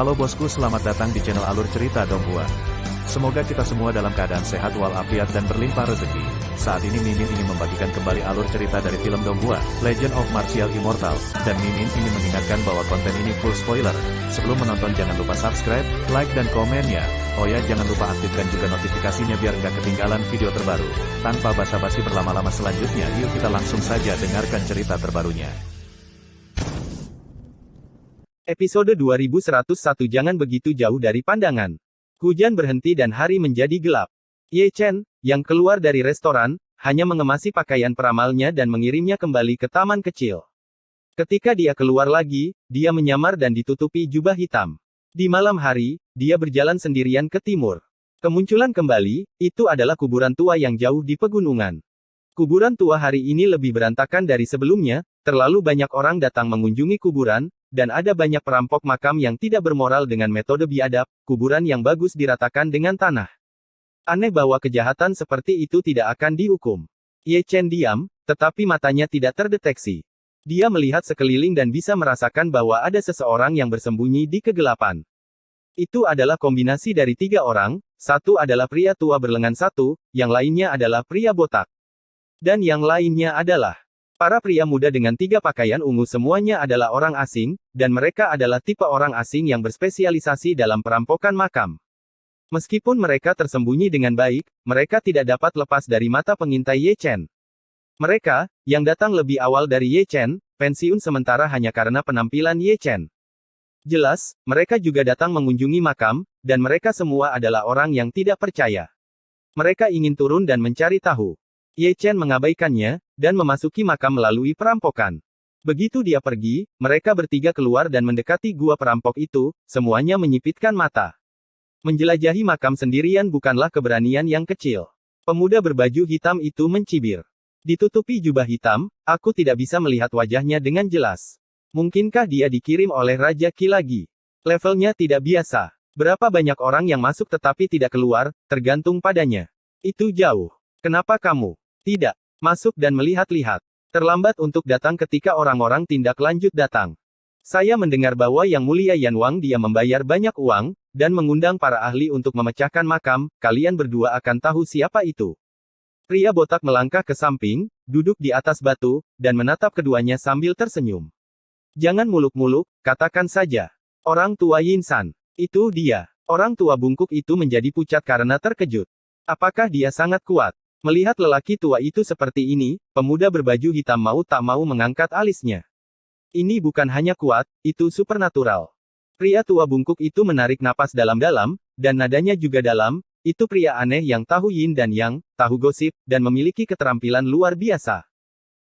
Halo bosku, selamat datang di channel Alur Cerita Donghua. Semoga kita semua dalam keadaan sehat walafiat dan berlimpah rezeki. Saat ini Mimin ingin membagikan kembali alur cerita dari film Donghua, Legend of Martial Immortal, dan Mimin ingin mengingatkan bahwa konten ini full spoiler. Sebelum menonton jangan lupa subscribe, like dan komen ya. Oh ya, jangan lupa aktifkan juga notifikasinya biar nggak ketinggalan video terbaru. Tanpa basa-basi berlama-lama selanjutnya, yuk kita langsung saja dengarkan cerita terbarunya. Episode 2101. Jangan begitu jauh dari pandangan. Hujan berhenti dan hari menjadi gelap. Ye Chen, yang keluar dari restoran, hanya mengemasi pakaian peramalnya dan mengirimnya kembali ke taman kecil. Ketika dia keluar lagi, dia menyamar dan ditutupi jubah hitam. Di malam hari, dia berjalan sendirian ke timur. Kemunculan kembali, itu adalah kuburan tua yang jauh di pegunungan. Kuburan tua hari ini lebih berantakan dari sebelumnya, terlalu banyak orang datang mengunjungi kuburan, dan ada banyak perampok makam yang tidak bermoral dengan metode biadab, kuburan yang bagus diratakan dengan tanah. Aneh bahwa kejahatan seperti itu tidak akan dihukum. Ye Chen diam, tetapi matanya tidak terdeteksi. Dia melihat sekeliling dan bisa merasakan bahwa ada seseorang yang bersembunyi di kegelapan. Itu adalah kombinasi dari 3 orang, satu adalah pria tua berlengan satu, yang lainnya adalah pria botak. Dan yang lainnya adalah para pria muda dengan 3 pakaian ungu. Semuanya adalah orang asing, dan mereka adalah tipe orang asing yang berspesialisasi dalam perampokan makam. Meskipun mereka tersembunyi dengan baik, mereka tidak dapat lepas dari mata pengintai Ye Chen. Mereka, yang datang lebih awal dari Ye Chen, pensiun sementara hanya karena penampilan Ye Chen. Jelas, mereka juga datang mengunjungi makam, dan mereka semua adalah orang yang tidak percaya. Mereka ingin turun dan mencari tahu. Ye Chen mengabaikannya, dan memasuki makam melalui perampokan. Begitu dia pergi, mereka bertiga keluar dan mendekati gua perampok itu, semuanya menyipitkan mata. Menjelajahi makam sendirian bukanlah keberanian yang kecil. Pemuda berbaju hitam itu mencibir. Ditutupi jubah hitam, aku tidak bisa melihat wajahnya dengan jelas. Mungkinkah dia dikirim oleh Raja Qi lagi? Levelnya tidak biasa. Berapa banyak orang yang masuk tetapi tidak keluar, tergantung padanya. Itu jauh. Kenapa kamu tidak masuk dan melihat-lihat? Terlambat untuk datang ketika orang-orang tindak lanjut datang. Saya mendengar bahwa Yang Mulia Yan Wang dia membayar banyak uang, dan mengundang para ahli untuk memecahkan makam. Kalian berdua akan tahu siapa itu. Pria botak melangkah ke samping, duduk di atas batu, dan menatap keduanya sambil tersenyum. Jangan muluk-muluk, katakan saja. Orang tua Yin San. Itu dia. Orang tua bungkuk itu menjadi pucat karena terkejut. Apakah dia sangat kuat? Melihat lelaki tua itu seperti ini, pemuda berbaju hitam mau tak mau mengangkat alisnya. Ini bukan hanya kuat, itu supernatural. Pria tua bungkuk itu menarik napas dalam-dalam, dan nadanya juga dalam. Itu pria aneh yang tahu yin dan yang, tahu gosip, dan memiliki keterampilan luar biasa.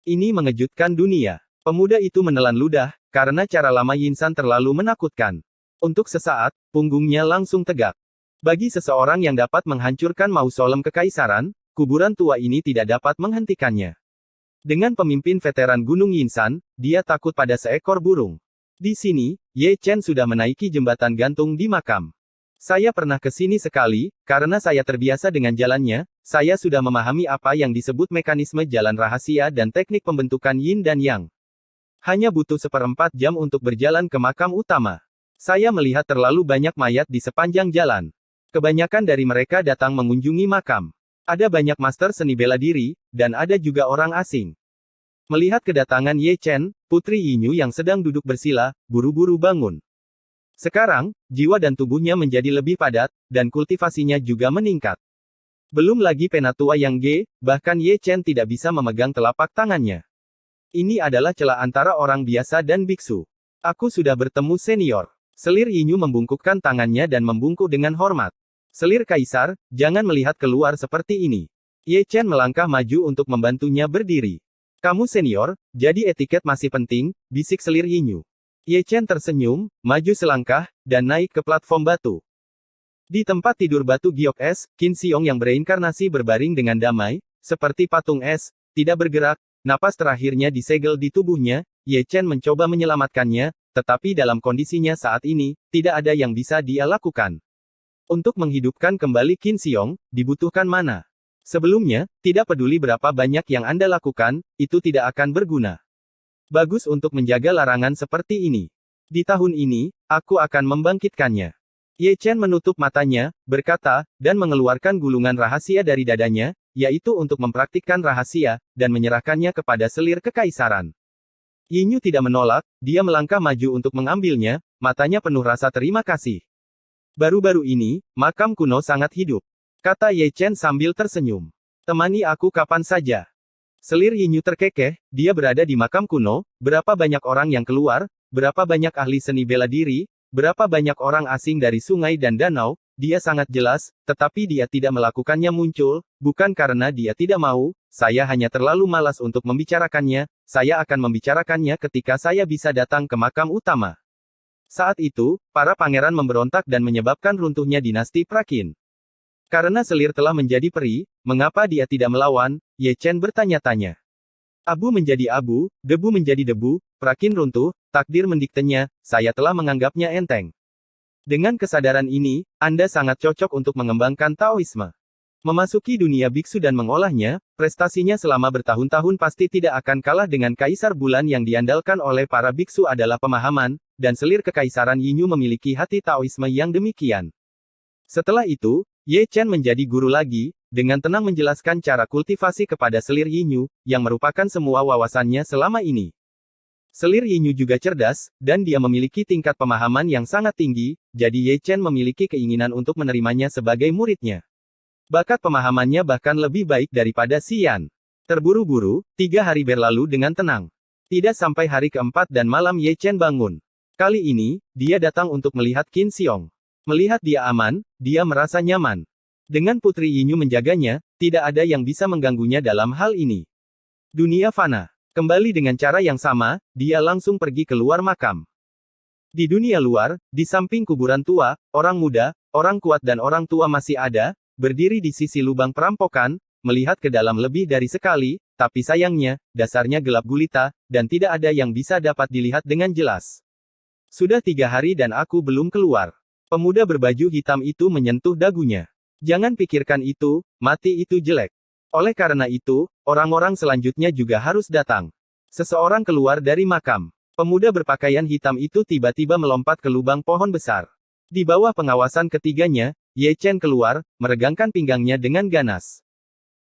Ini mengejutkan dunia. Pemuda itu menelan ludah, karena cara lama Yin San terlalu menakutkan. Untuk sesaat, punggungnya langsung tegak. Bagi seseorang yang dapat menghancurkan mausolem kekaisaran, kuburan tua ini tidak dapat menghentikannya. Dengan pemimpin veteran Gunung Yinsan, dia takut pada seekor burung. Di sini, Ye Chen sudah menaiki jembatan gantung di makam. Saya pernah ke sini sekali, karena saya terbiasa dengan jalannya, saya sudah memahami apa yang disebut mekanisme jalan rahasia dan teknik pembentukan yin dan yang. Hanya butuh 1/4 jam untuk berjalan ke makam utama. Saya melihat terlalu banyak mayat di sepanjang jalan. Kebanyakan dari mereka datang mengunjungi makam. Ada banyak master seni bela diri, dan ada juga orang asing. Melihat kedatangan Ye Chen, Putri Yinyu yang sedang duduk bersila, buru-buru bangun. Sekarang, jiwa dan tubuhnya menjadi lebih padat, dan kultivasinya juga meningkat. Belum lagi penatua yang Ge, bahkan Ye Chen tidak bisa memegang telapak tangannya. Ini adalah celah antara orang biasa dan biksu. Aku sudah bertemu senior. Selir Yinyu membungkukkan tangannya dan membungkuk dengan hormat. Selir Kaisar, jangan melihat keluar seperti ini. Ye Chen melangkah maju untuk membantunya berdiri. Kamu senior, jadi etiket masih penting, bisik Selir Yinyu. Ye Chen tersenyum, maju selangkah, dan naik ke platform batu. Di tempat tidur batu giok es, Qin Xiong yang bereinkarnasi berbaring dengan damai, seperti patung es, tidak bergerak, napas terakhirnya disegel di tubuhnya. Ye Chen mencoba menyelamatkannya, tetapi dalam kondisinya saat ini, tidak ada yang bisa dia lakukan. Untuk menghidupkan kembali Qin Xiong, dibutuhkan mana. Sebelumnya, tidak peduli berapa banyak yang Anda lakukan, itu tidak akan berguna. Bagus untuk menjaga larangan seperti ini. Di tahun ini, Aku akan membangkitkannya. Ye Chen menutup matanya, berkata, dan mengeluarkan gulungan rahasia dari dadanya, yaitu untuk mempraktikkan rahasia, dan menyerahkannya kepada selir kekaisaran. Yinyu tidak menolak, dia melangkah maju untuk mengambilnya, matanya penuh rasa terima kasih. Baru-baru ini, makam kuno sangat hidup, kata Ye Chen sambil tersenyum. Temani aku kapan saja. Selir Yinyu terkekeh, dia berada di makam kuno, berapa banyak orang yang keluar, berapa banyak ahli seni bela diri, berapa banyak orang asing dari sungai dan danau, dia sangat jelas, tetapi dia tidak melakukannya muncul, bukan karena dia tidak mau, saya hanya terlalu malas untuk membicarakannya, saya akan membicarakannya ketika saya bisa datang ke makam utama. Saat itu, para pangeran memberontak dan menyebabkan runtuhnya dinasti Prakin. Karena selir telah menjadi peri, mengapa dia tidak melawan? Ye Chen bertanya-tanya. Abu menjadi abu, debu menjadi debu, Prakin runtuh, takdir mendiktenya, saya telah menganggapnya enteng. Dengan kesadaran ini, Anda sangat cocok untuk mengembangkan Taoisme. Memasuki dunia biksu dan mengolahnya, prestasinya selama bertahun-tahun pasti tidak akan kalah dengan Kaisar Bulan yang diandalkan oleh para biksu adalah pemahaman, dan selir kekaisaran Yinyu memiliki hati Taoisme yang demikian. Setelah itu, Ye Chen menjadi guru lagi, dengan tenang menjelaskan cara kultivasi kepada selir Yinyu, yang merupakan semua wawasannya selama ini. Selir Yinyu juga cerdas, dan dia memiliki tingkat pemahaman yang sangat tinggi, jadi Ye Chen memiliki keinginan untuk menerimanya sebagai muridnya. Bakat pemahamannya bahkan lebih baik daripada Xian. Terburu-buru, 3 hari berlalu dengan tenang. Tidak sampai hari keempat dan malam Ye Chen bangun. Kali ini, dia datang untuk melihat Qin Xiong. Melihat dia aman, dia merasa nyaman. Dengan Putri Yinyu menjaganya, tidak ada yang bisa mengganggunya dalam hal ini. Dunia fana. Kembali dengan cara yang sama, dia langsung pergi keluar makam. Di dunia luar, di samping kuburan tua, orang muda, orang kuat dan orang tua masih ada, berdiri di sisi lubang perampokan, melihat ke dalam lebih dari sekali, tapi sayangnya, dasarnya gelap gulita, dan tidak ada yang bisa dapat dilihat dengan jelas. Sudah 3 hari dan aku belum keluar. Pemuda berbaju hitam itu menyentuh dagunya. Jangan pikirkan itu, mati itu jelek. Oleh karena itu, orang-orang selanjutnya juga harus datang. Seseorang keluar dari makam. Pemuda berpakaian hitam itu tiba-tiba melompat ke lubang pohon besar. Di bawah pengawasan ketiganya, Ye Chen keluar, meregangkan pinggangnya dengan ganas.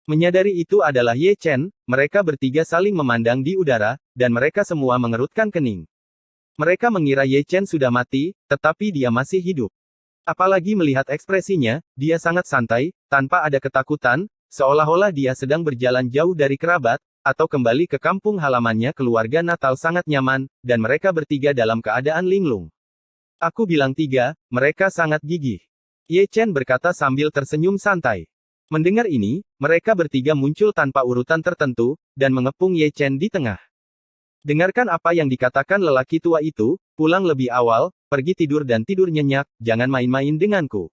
Menyadari itu adalah Ye Chen, mereka bertiga saling memandang di udara, dan mereka semua mengerutkan kening. Mereka mengira Ye Chen sudah mati, tetapi dia masih hidup. Apalagi melihat ekspresinya, dia sangat santai, tanpa ada ketakutan, seolah-olah dia sedang berjalan jauh dari kerabat, atau kembali ke kampung halamannya. Keluarga Natal sangat nyaman, dan mereka bertiga dalam keadaan linglung. Aku bilang 3, mereka sangat gigih. Ye Chen berkata sambil tersenyum santai. Mendengar ini, mereka bertiga muncul tanpa urutan tertentu, dan mengepung Ye Chen di tengah. Dengarkan apa yang dikatakan lelaki tua itu, pulang lebih awal, pergi tidur dan tidur nyenyak, jangan main-main denganku.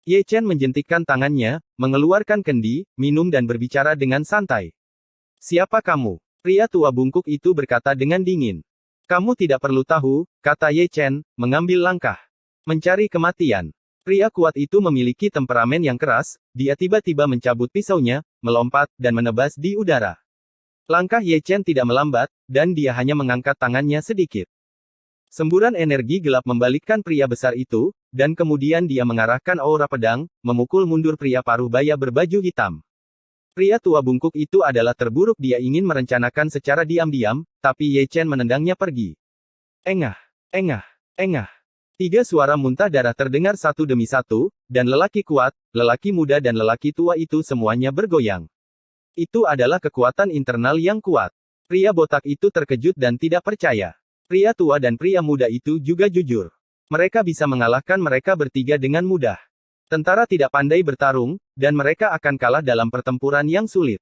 Ye Chen menjentikkan tangannya, mengeluarkan kendi, minum dan berbicara dengan santai. Siapa kamu? Pria tua bungkuk itu berkata dengan dingin. Kamu tidak perlu tahu, kata Ye Chen, mengambil langkah. Mencari kematian. Pria kuat itu memiliki temperamen yang keras, dia tiba-tiba mencabut pisaunya, melompat, dan menebas di udara. Langkah Ye Chen tidak melambat, dan dia hanya mengangkat tangannya sedikit. Semburan energi gelap membalikkan pria besar itu, dan kemudian dia mengarahkan aura pedang, memukul mundur pria paruh baya berbaju hitam. Pria tua bungkuk itu adalah terburuk, dia ingin merencanakan secara diam-diam, tapi Ye Chen menendangnya pergi. Engah, engah, engah. 3 suara muntah darah terdengar satu demi satu, dan lelaki kuat, lelaki muda dan lelaki tua itu semuanya bergoyang. Itu adalah kekuatan internal yang kuat. Pria botak itu terkejut dan tidak percaya. Pria tua dan pria muda itu juga jujur. Mereka bisa mengalahkan mereka bertiga dengan mudah. Tentara tidak pandai bertarung, dan mereka akan kalah dalam pertempuran yang sulit.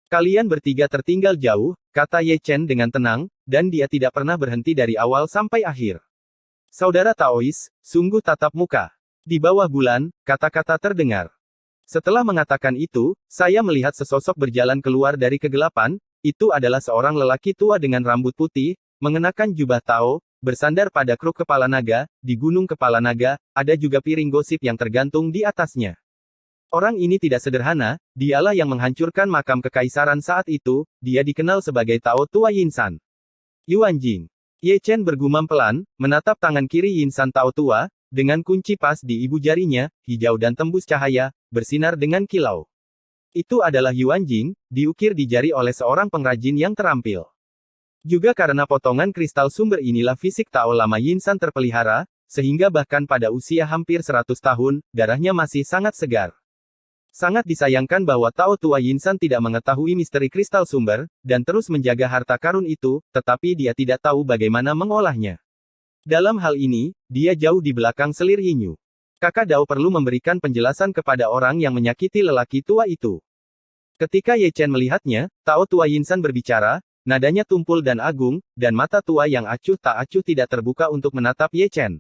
Kalian bertiga tertinggal jauh, kata Ye Chen dengan tenang, dan dia tidak pernah berhenti dari awal sampai akhir. Saudara Taois, sungguh tatap muka. Di bawah bulan, kata-kata terdengar. Setelah mengatakan itu, saya melihat sesosok berjalan keluar dari kegelapan, itu adalah seorang lelaki tua dengan rambut putih, mengenakan jubah Tao, bersandar pada kruk kepala naga, di gunung kepala naga, ada juga piring gosip yang tergantung di atasnya. Orang ini tidak sederhana, dialah yang menghancurkan makam kekaisaran saat itu, dia dikenal sebagai Tao Tua Yinsan. Yuan Jing. Ye Chen bergumam pelan, menatap tangan kiri Yin San Tao tua, dengan kunci pas di ibu jarinya, hijau dan tembus cahaya, bersinar dengan kilau. Itu adalah Yuan Jing, diukir di jari oleh seorang pengrajin yang terampil. Juga karena potongan kristal sumber inilah fisik Tao lama Yin San terpelihara, sehingga bahkan pada usia hampir 100 tahun, darahnya masih sangat segar. Sangat disayangkan bahwa Tao tua Yin San tidak mengetahui misteri kristal sumber, dan terus menjaga harta karun itu, tetapi dia tidak tahu bagaimana mengolahnya. Dalam hal ini, dia jauh di belakang selir Yinyu. Kakak Dao perlu memberikan penjelasan kepada orang yang menyakiti lelaki tua itu. Ketika Ye Chen melihatnya, Tao tua Yin San berbicara, nadanya tumpul dan agung, dan mata tua yang acuh tak acuh tidak terbuka untuk menatap Ye Chen.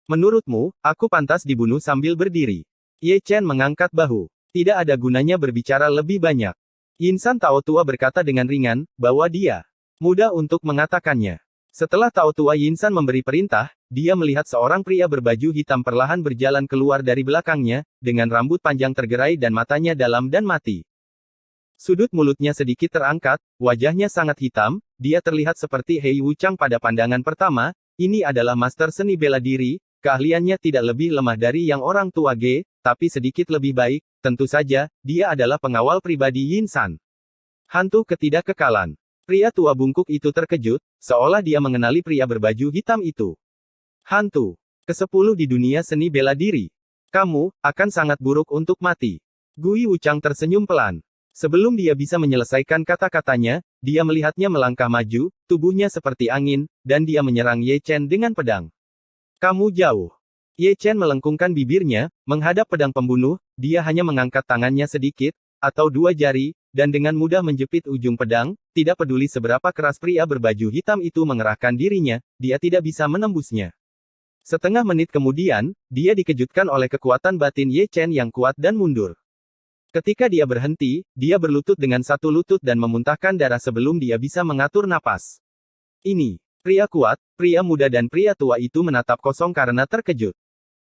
Menurutmu, aku pantas dibunuh sambil berdiri? Ye Chen mengangkat bahu. Tidak ada gunanya berbicara lebih banyak. Yin San Tao tua berkata dengan ringan, bahwa dia mudah untuk mengatakannya. Setelah Tao tua Yin San memberi perintah, dia melihat seorang pria berbaju hitam perlahan berjalan keluar dari belakangnya, dengan rambut panjang tergerai dan matanya dalam dan mati. Sudut mulutnya sedikit terangkat, wajahnya sangat hitam, dia terlihat seperti Hei Wuchang pada pandangan pertama, ini adalah master seni bela diri, keahliannya tidak lebih lemah dari yang orang tua Ge, tapi sedikit lebih baik, tentu saja, dia adalah pengawal pribadi Yin San. Hantu ketidakkekalan. Pria tua bungkuk itu terkejut, seolah dia mengenali pria berbaju hitam itu. Hantu ke-10 di dunia seni bela diri. Kamu akan sangat buruk untuk mati. Gui Wuchang tersenyum pelan. Sebelum dia bisa menyelesaikan kata-katanya, dia melihatnya melangkah maju, tubuhnya seperti angin, dan dia menyerang Ye Chen dengan pedang. Kamu jauh. Ye Chen melengkungkan bibirnya, menghadap pedang pembunuh, dia hanya mengangkat tangannya sedikit, atau dua jari, dan dengan mudah menjepit ujung pedang, tidak peduli seberapa keras pria berbaju hitam itu mengerahkan dirinya, dia tidak bisa menembusnya. Setengah menit kemudian, dia dikejutkan oleh kekuatan batin Ye Chen yang kuat dan mundur. Ketika dia berhenti, dia berlutut dengan satu lutut dan memuntahkan darah sebelum dia bisa mengatur napas. Ini, pria kuat, pria muda dan pria tua itu menatap kosong karena terkejut.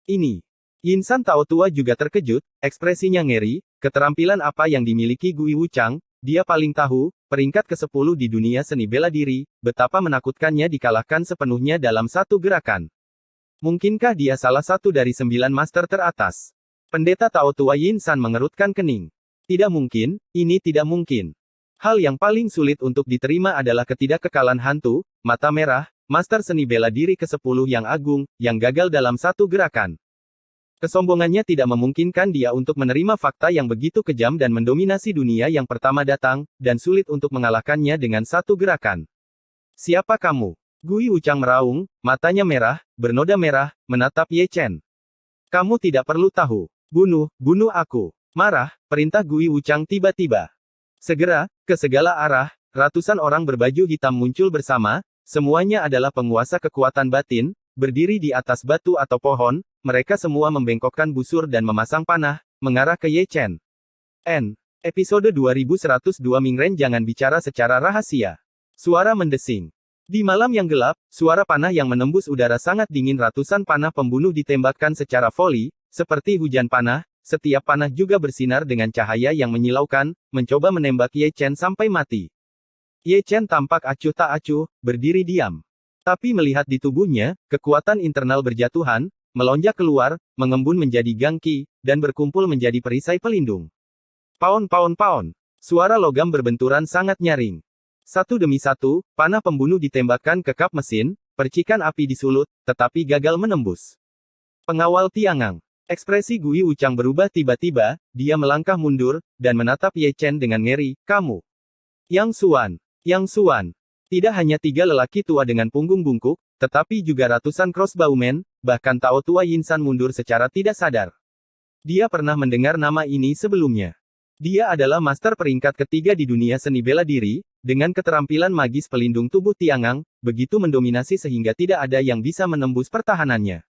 Ini. Yin San Tao tua juga terkejut, ekspresinya ngeri, keterampilan apa yang dimiliki Gui Wuchang, dia paling tahu, peringkat ke-10 di dunia seni bela diri, betapa menakutkannya dikalahkan sepenuhnya dalam satu gerakan. Mungkinkah dia salah satu dari 9 master teratas? Pendeta Tao tua Yin San mengerutkan kening. Tidak mungkin, ini tidak mungkin. Hal yang paling sulit untuk diterima adalah ketidakkekalan hantu, mata merah, master seni bela diri ke-10 yang agung, yang gagal dalam satu gerakan. Kesombongannya tidak memungkinkan dia untuk menerima fakta yang begitu kejam dan mendominasi dunia yang pertama datang, dan sulit untuk mengalahkannya dengan satu gerakan. Siapa kamu? Gui Wuchang meraung, matanya merah, bernoda merah, menatap Ye Chen. Kamu tidak perlu tahu. Bunuh aku. Marah, perintah Gui Wuchang tiba-tiba. Segera, ke segala arah, ratusan orang berbaju hitam muncul bersama, semuanya adalah penguasa kekuatan batin, berdiri di atas batu atau pohon, mereka semua membengkokkan busur dan memasang panah, mengarah ke Ye Chen. Episode 2102 Mingren jangan bicara secara rahasia. Suara mendesing. Di malam yang gelap, suara panah yang menembus udara sangat dingin ratusan panah pembunuh ditembakkan secara voli, seperti hujan panah, setiap panah juga bersinar dengan cahaya yang menyilaukan, mencoba menembak Ye Chen sampai mati. Ye Chen tampak acuh tak acuh, berdiri diam. Tapi melihat di tubuhnya, kekuatan internal berjatuhan, melonjak keluar, mengembun menjadi gangki, dan berkumpul menjadi perisai pelindung. Paon. Suara logam berbenturan sangat nyaring. Satu demi satu, panah pembunuh ditembakkan ke kap mesin, percikan api disulut, tetapi gagal menembus. Pengawal Tiangang. Ekspresi Gui Wuchang berubah tiba-tiba, dia melangkah mundur, dan menatap Ye Chen dengan ngeri, kamu. Yang Xuan. Tidak hanya 3 lelaki tua dengan punggung bungkuk, tetapi juga ratusan crossbowmen, bahkan Tao tua Yin San mundur secara tidak sadar. Dia pernah mendengar nama ini sebelumnya. Dia adalah master peringkat ketiga di dunia seni bela diri, dengan keterampilan magis pelindung tubuh Tiangang, begitu mendominasi sehingga tidak ada yang bisa menembus pertahanannya.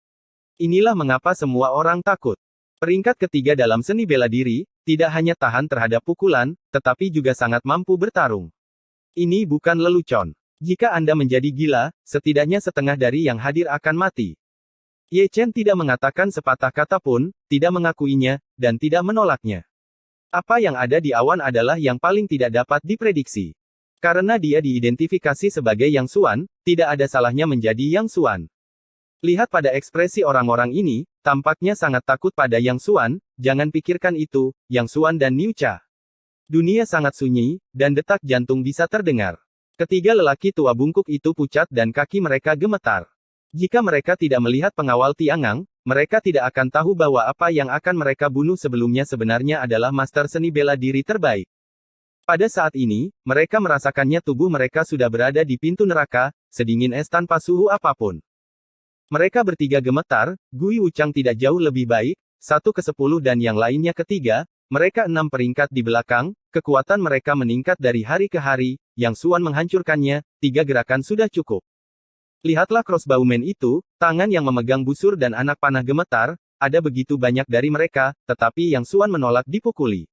Inilah mengapa semua orang takut. Peringkat ketiga dalam seni bela diri, tidak hanya tahan terhadap pukulan, tetapi juga sangat mampu bertarung. Ini bukan lelucon. Jika Anda menjadi gila, setidaknya setengah dari yang hadir akan mati. Ye Chen tidak mengatakan sepatah kata pun, tidak mengakuinya, dan tidak menolaknya. Apa yang ada di awan adalah yang paling tidak dapat diprediksi. Karena dia diidentifikasi sebagai Yang Xuan, tidak ada salahnya menjadi Yang Xuan. Lihat pada ekspresi orang-orang ini, tampaknya sangat takut pada Yang Xuan, jangan pikirkan itu, Yang Xuan dan Niu Cha. Dunia sangat sunyi, dan detak jantung bisa terdengar. Ketiga lelaki tua bungkuk itu pucat dan kaki mereka gemetar. Jika mereka tidak melihat pengawal Tiangang, mereka tidak akan tahu bahwa apa yang akan mereka bunuh sebelumnya sebenarnya adalah master seni bela diri terbaik. Pada saat ini, mereka merasakannya tubuh mereka sudah berada di pintu neraka, sedingin es tanpa suhu apapun. Mereka bertiga gemetar, Gui Wuchang tidak jauh lebih baik, 1/10 dan yang lainnya ketiga, mereka 6 peringkat di belakang, kekuatan mereka meningkat dari hari ke hari, Yang Xuan menghancurkannya, 3 gerakan sudah cukup. Lihatlah crossbowman itu, tangan yang memegang busur dan anak panah gemetar, ada begitu banyak dari mereka, tetapi Yang Xuan menolak dipukuli.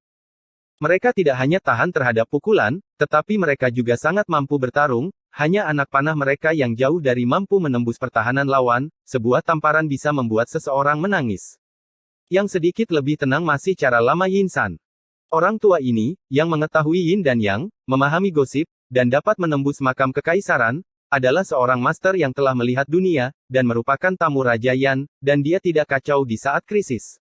Mereka tidak hanya tahan terhadap pukulan, tetapi mereka juga sangat mampu bertarung, hanya anak panah mereka yang jauh dari mampu menembus pertahanan lawan, sebuah tamparan bisa membuat seseorang menangis. Yang sedikit lebih tenang masih cara lama Yin San. Orang tua ini, yang mengetahui Yin dan Yang, memahami gosip, dan dapat menembus makam kekaisaran, adalah seorang master yang telah melihat dunia, dan merupakan tamu Raja Yan, dan dia tidak kacau di saat krisis.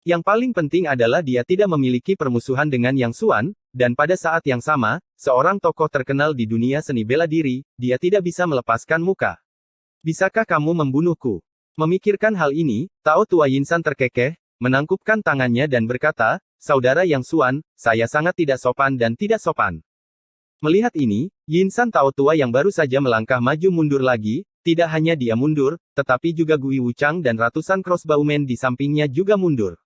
Yang paling penting adalah dia tidak memiliki permusuhan dengan Yang Xuan, dan pada saat yang sama, seorang tokoh terkenal di dunia seni bela diri, dia tidak bisa melepaskan muka. Bisakah kamu membunuhku? Memikirkan hal ini, Tao Tua Yin San terkekeh, menangkupkan tangannya dan berkata, Saudara Yang Xuan, saya sangat tidak sopan dan tidak sopan. Melihat ini, Yin San Tao Tua yang baru saja melangkah maju mundur lagi, tidak hanya dia mundur, tetapi juga Gui Wuchang dan ratusan crossbowmen di sampingnya juga mundur.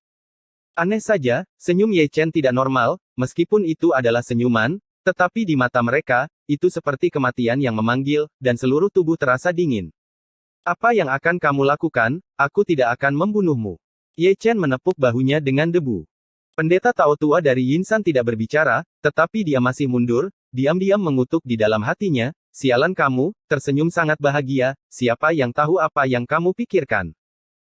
Aneh saja, senyum Ye Chen tidak normal, meskipun itu adalah senyuman, tetapi di mata mereka, itu seperti kematian yang memanggil, dan seluruh tubuh terasa dingin. Apa yang akan kamu lakukan? Aku tidak akan membunuhmu. Ye Chen menepuk bahunya dengan debu. Pendeta Tao Tua dari Yin San tidak berbicara, tetapi dia masih mundur, diam-diam mengutuk di dalam hatinya, sialan kamu, tersenyum sangat bahagia, siapa yang tahu apa yang kamu pikirkan.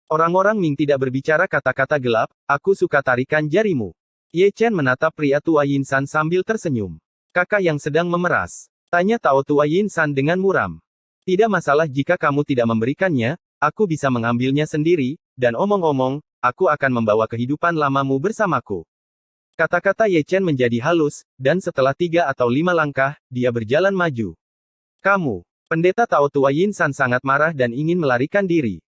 Orang-orang Ming tidak berbicara kata-kata gelap, aku suka tarikan jarimu. Ye Chen menatap pria tua Yin San sambil tersenyum. Kakak yang sedang memeras. Tanya Tao Tua Yin San dengan muram. Tidak masalah jika kamu tidak memberikannya, aku bisa mengambilnya sendiri, dan omong-omong, aku akan membawa kehidupan lamamu bersamaku. Kata-kata Ye Chen menjadi halus, dan setelah 3 atau 5 langkah, dia berjalan maju. Kamu, pendeta Tao Tua Yin San sangat marah dan ingin melarikan diri.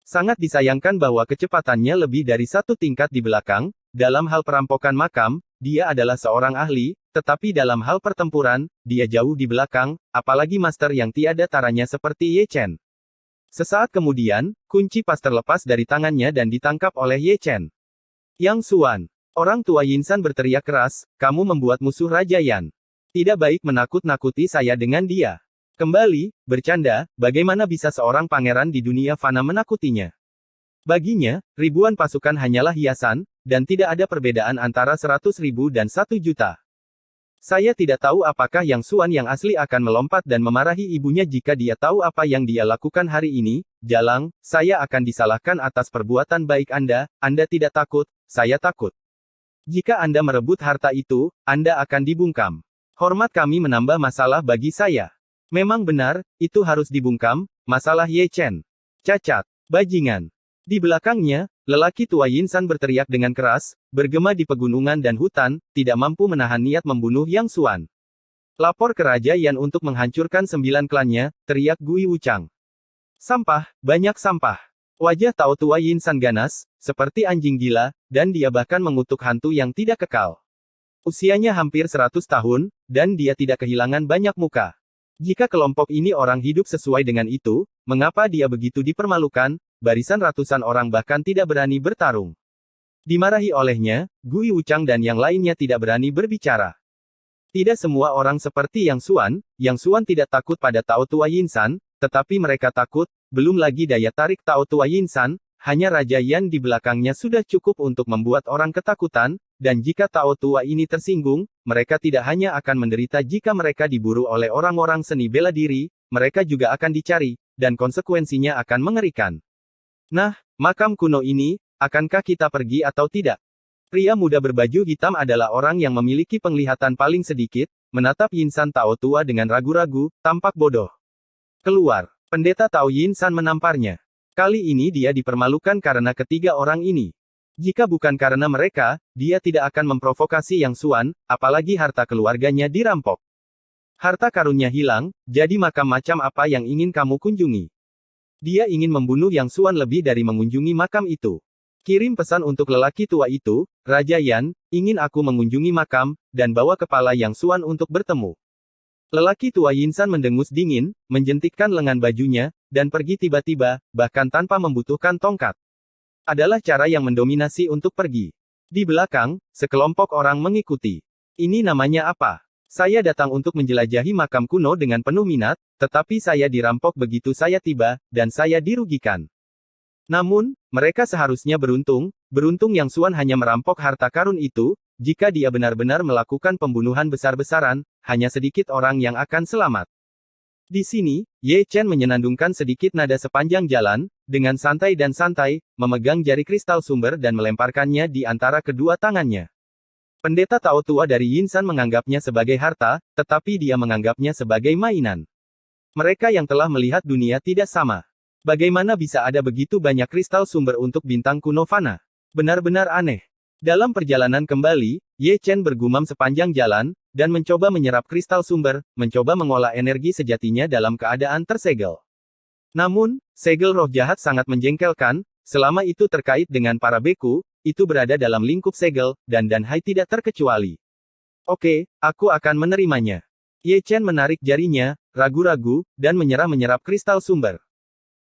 Sangat disayangkan bahwa kecepatannya lebih dari 1 tingkat di belakang, dalam hal perampokan makam, dia adalah seorang ahli, tetapi dalam hal pertempuran, dia jauh di belakang, apalagi master yang tiada taranya seperti Ye Chen. Sesaat kemudian, kunci pas terlepas dari tangannya dan ditangkap oleh Ye Chen. Yang Xuan, orang tua Yin San berteriak keras, kamu membuat musuh Raja Yan. Tidak baik menakut-nakuti saya dengan dia. Kembali, bercanda, bagaimana bisa seorang pangeran di dunia fana menakutinya? Baginya, ribuan pasukan hanyalah hiasan, dan tidak ada perbedaan antara 100.000 dan 1 juta. Saya tidak tahu apakah Yang Xuan yang asli akan melompat dan memarahi ibunya jika dia tahu apa yang dia lakukan hari ini. Jalang, saya akan disalahkan atas perbuatan baik Anda tidak takut, saya takut. Jika Anda merebut harta itu, Anda akan dibungkam. Hormat kami menambah masalah bagi saya. Memang benar, itu harus dibungkam, masalah Ye Chen. Cacat, bajingan. Di belakangnya, lelaki tua Yin San berteriak dengan keras, bergema di pegunungan dan hutan, tidak mampu menahan niat membunuh Yang Xuan. Lapor ke Raja Yan untuk menghancurkan 9 klannya, teriak Gui Wuchang. Sampah, banyak sampah. Wajah Tao Tua Yin San ganas, seperti anjing gila, dan dia bahkan mengutuk hantu yang tidak kekal. Usianya hampir 100 tahun, dan dia tidak kehilangan banyak muka. Jika kelompok ini orang hidup sesuai dengan itu, mengapa dia begitu dipermalukan? Barisan ratusan orang bahkan tidak berani bertarung. Dimarahi olehnya, Gui Wuchang dan yang lainnya tidak berani berbicara. Tidak semua orang seperti Yang Xuan tidak takut pada Tao Tua Yin San, tetapi mereka takut, belum lagi daya tarik Tao Tua Yin San, hanya Raja Yan di belakangnya sudah cukup untuk membuat orang ketakutan, dan jika Tao Tua ini tersinggung, mereka tidak hanya akan menderita jika mereka diburu oleh orang-orang seni bela diri, mereka juga akan dicari, dan konsekuensinya akan mengerikan. Nah, makam kuno ini, akankah kita pergi atau tidak? Pria muda berbaju hitam adalah orang yang memiliki penglihatan paling sedikit, menatap Yinsan Tao tua dengan ragu-ragu, tampak bodoh. Keluar. Pendeta Tao Yinsan menamparnya. Kali ini dia dipermalukan karena ketiga orang ini. Jika bukan karena mereka, dia tidak akan memprovokasi Yang Xuan, apalagi harta keluarganya dirampok. Harta karunnya hilang, jadi makam macam apa yang ingin kamu kunjungi? Dia ingin membunuh Yang Xuan lebih dari mengunjungi makam itu. Kirim pesan untuk lelaki tua itu, Raja Yan, ingin aku mengunjungi makam, dan bawa kepala Yang Xuan untuk bertemu. Lelaki tua Yinsan mendengus dingin, menjentikkan lengan bajunya, dan pergi tiba-tiba, bahkan tanpa membutuhkan tongkat. Adalah cara yang mendominasi untuk pergi. Di belakang, sekelompok orang mengikuti. Ini namanya apa? Saya datang untuk menjelajahi makam kuno dengan penuh minat, tetapi saya dirampok begitu saya tiba, dan saya dirugikan. Namun, mereka seharusnya beruntung Yang Xuan hanya merampok harta karun itu. Jika dia benar-benar melakukan pembunuhan besar-besaran, hanya sedikit orang yang akan selamat. Di sini, Ye Chen menyenandungkan sedikit nada sepanjang jalan, dengan santai dan santai, memegang jari kristal sumber dan melemparkannya di antara kedua tangannya. Pendeta Tao tua dari Yinsan menganggapnya sebagai harta, tetapi dia menganggapnya sebagai mainan. Mereka yang telah melihat dunia tidak sama. Bagaimana bisa ada begitu banyak kristal sumber untuk bintang kuno fana? Benar-benar aneh. Dalam perjalanan kembali, Ye Chen bergumam sepanjang jalan, dan mencoba menyerap kristal sumber, mencoba mengolah energi sejatinya dalam keadaan tersegel. Namun, segel roh jahat sangat menjengkelkan, selama itu terkait dengan para beku, itu berada dalam lingkup segel, dan Hai tidak terkecuali. Oke, aku akan menerimanya. Ye Chen menarik jarinya, ragu-ragu, dan menyerap kristal sumber.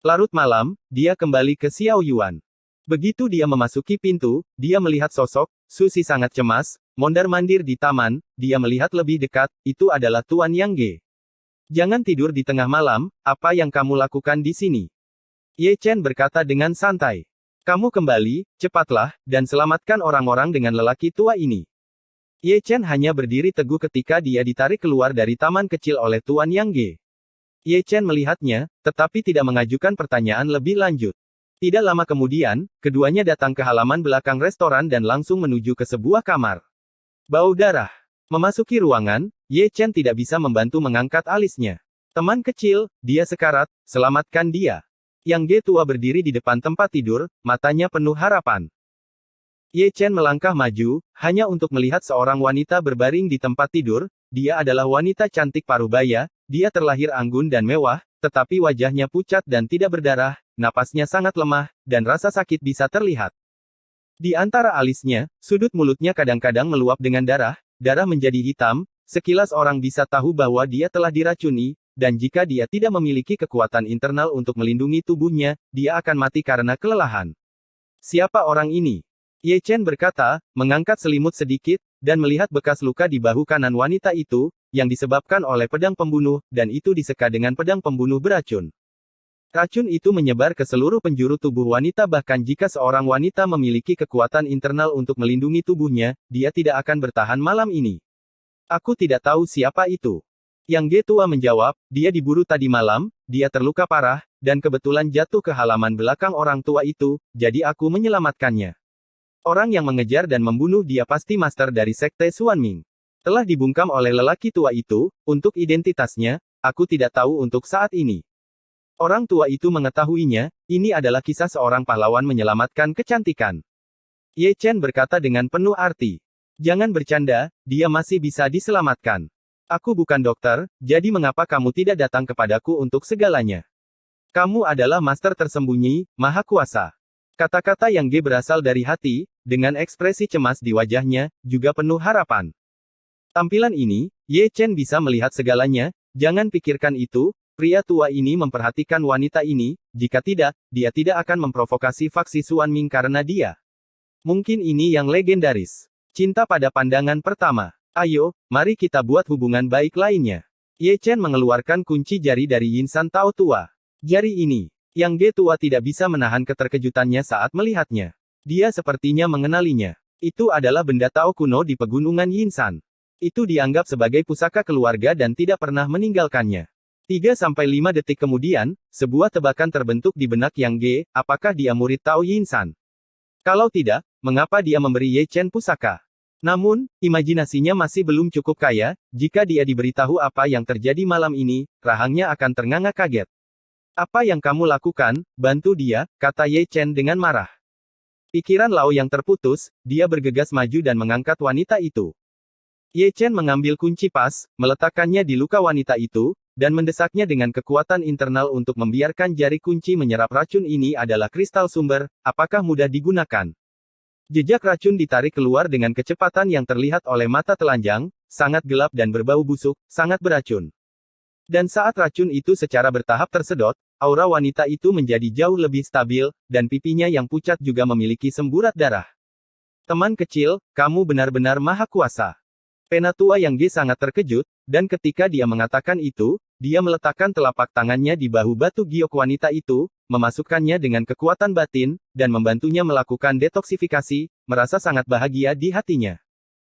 Larut malam, dia kembali ke Xiao Yuan. Begitu dia memasuki pintu, dia melihat sosok Susi sangat cemas, mondar-mandir di taman. Dia melihat lebih dekat, itu adalah Tuan Yang Ge. Jangan tidur di tengah malam, apa yang kamu lakukan di sini? Ye Chen berkata dengan santai. Kamu kembali, cepatlah, dan selamatkan orang-orang dengan lelaki tua ini. Ye Chen hanya berdiri teguh ketika dia ditarik keluar dari taman kecil oleh Tuan Yang Ge. Ye Chen melihatnya, tetapi tidak mengajukan pertanyaan lebih lanjut. Tidak lama kemudian, keduanya datang ke halaman belakang restoran dan langsung menuju ke sebuah kamar. Bau darah. Memasuki ruangan, Ye Chen tidak bisa membantu mengangkat alisnya. Teman kecil, dia sekarat, selamatkan dia. Yang Ge tua berdiri di depan tempat tidur, matanya penuh harapan. Ye Chen melangkah maju, hanya untuk melihat seorang wanita berbaring di tempat tidur. Dia adalah wanita cantik parubaya, dia terlahir anggun dan mewah, tetapi wajahnya pucat dan tidak berdarah, napasnya sangat lemah, dan rasa sakit bisa terlihat. Di antara alisnya, sudut mulutnya kadang-kadang meluap dengan darah, darah menjadi hitam, sekilas orang bisa tahu bahwa dia telah diracuni, dan jika dia tidak memiliki kekuatan internal untuk melindungi tubuhnya, dia akan mati karena kelelahan. Siapa orang ini? Ye Chen berkata, mengangkat selimut sedikit, dan melihat bekas luka di bahu kanan wanita itu, yang disebabkan oleh pedang pembunuh, dan itu diseka dengan pedang pembunuh beracun. Racun itu menyebar ke seluruh penjuru tubuh wanita bahkan jika seorang wanita memiliki kekuatan internal untuk melindungi tubuhnya, dia tidak akan bertahan malam ini. Aku tidak tahu siapa itu. Yang Ge tua menjawab, dia diburu tadi malam, dia terluka parah, dan kebetulan jatuh ke halaman belakang orang tua itu, jadi aku menyelamatkannya. Orang yang mengejar dan membunuh dia pasti master dari sekte Xuanming. Telah dibungkam oleh lelaki tua itu, untuk identitasnya, aku tidak tahu untuk saat ini. Orang tua itu mengetahuinya, ini adalah kisah seorang pahlawan menyelamatkan kecantikan. Ye Chen berkata dengan penuh arti. Jangan bercanda, dia masih bisa diselamatkan. Aku bukan dokter, jadi mengapa kamu tidak datang kepadaku untuk segalanya? Kamu adalah master tersembunyi, maha kuasa. Kata-kata Yang Ge berasal dari hati, dengan ekspresi cemas di wajahnya, juga penuh harapan. Tampilan ini, Ye Chen bisa melihat segalanya, jangan pikirkan itu, pria tua ini memperhatikan wanita ini, jika tidak, dia tidak akan memprovokasi faksi Xuanming karena dia. Mungkin ini yang legendaris. Cinta pada pandangan pertama. Ayo, mari kita buat hubungan baik lainnya. Ye Chen mengeluarkan kunci jari dari Yinsan Tao tua. Jari ini. Yang Ge tua tidak bisa menahan keterkejutannya saat melihatnya. Dia sepertinya mengenalinya. Itu adalah benda Tao kuno di pegunungan Yinsan. Itu dianggap sebagai pusaka keluarga dan tidak pernah meninggalkannya. 3-5 detik kemudian, sebuah tebakan terbentuk di benak Yang Ge, apakah dia murid Tao Yinsan? Kalau tidak, mengapa dia memberi Ye Chen pusaka? Namun, imajinasinya masih belum cukup kaya, jika dia diberitahu apa yang terjadi malam ini, rahangnya akan ternganga kaget. Apa yang kamu lakukan? Bantu dia, kata Ye Chen dengan marah. Pikiran Lao yang terputus, dia bergegas maju dan mengangkat wanita itu. Ye Chen mengambil kunci pas, meletakkannya di luka wanita itu, dan mendesaknya dengan kekuatan internal untuk membiarkan jari kunci menyerap racun. Ini adalah kristal sumber, apakah mudah digunakan? Jejak racun ditarik keluar dengan kecepatan yang terlihat oleh mata telanjang, sangat gelap dan berbau busuk, sangat beracun. Dan saat racun itu secara bertahap tersedot, aura wanita itu menjadi jauh lebih stabil, dan pipinya yang pucat juga memiliki semburat darah. Teman kecil, kamu benar-benar maha kuasa. Penatua Yang Ge sangat terkejut, dan ketika dia mengatakan itu, dia meletakkan telapak tangannya di bahu batu giok wanita itu, memasukkannya dengan kekuatan batin, dan membantunya melakukan detoksifikasi, merasa sangat bahagia di hatinya.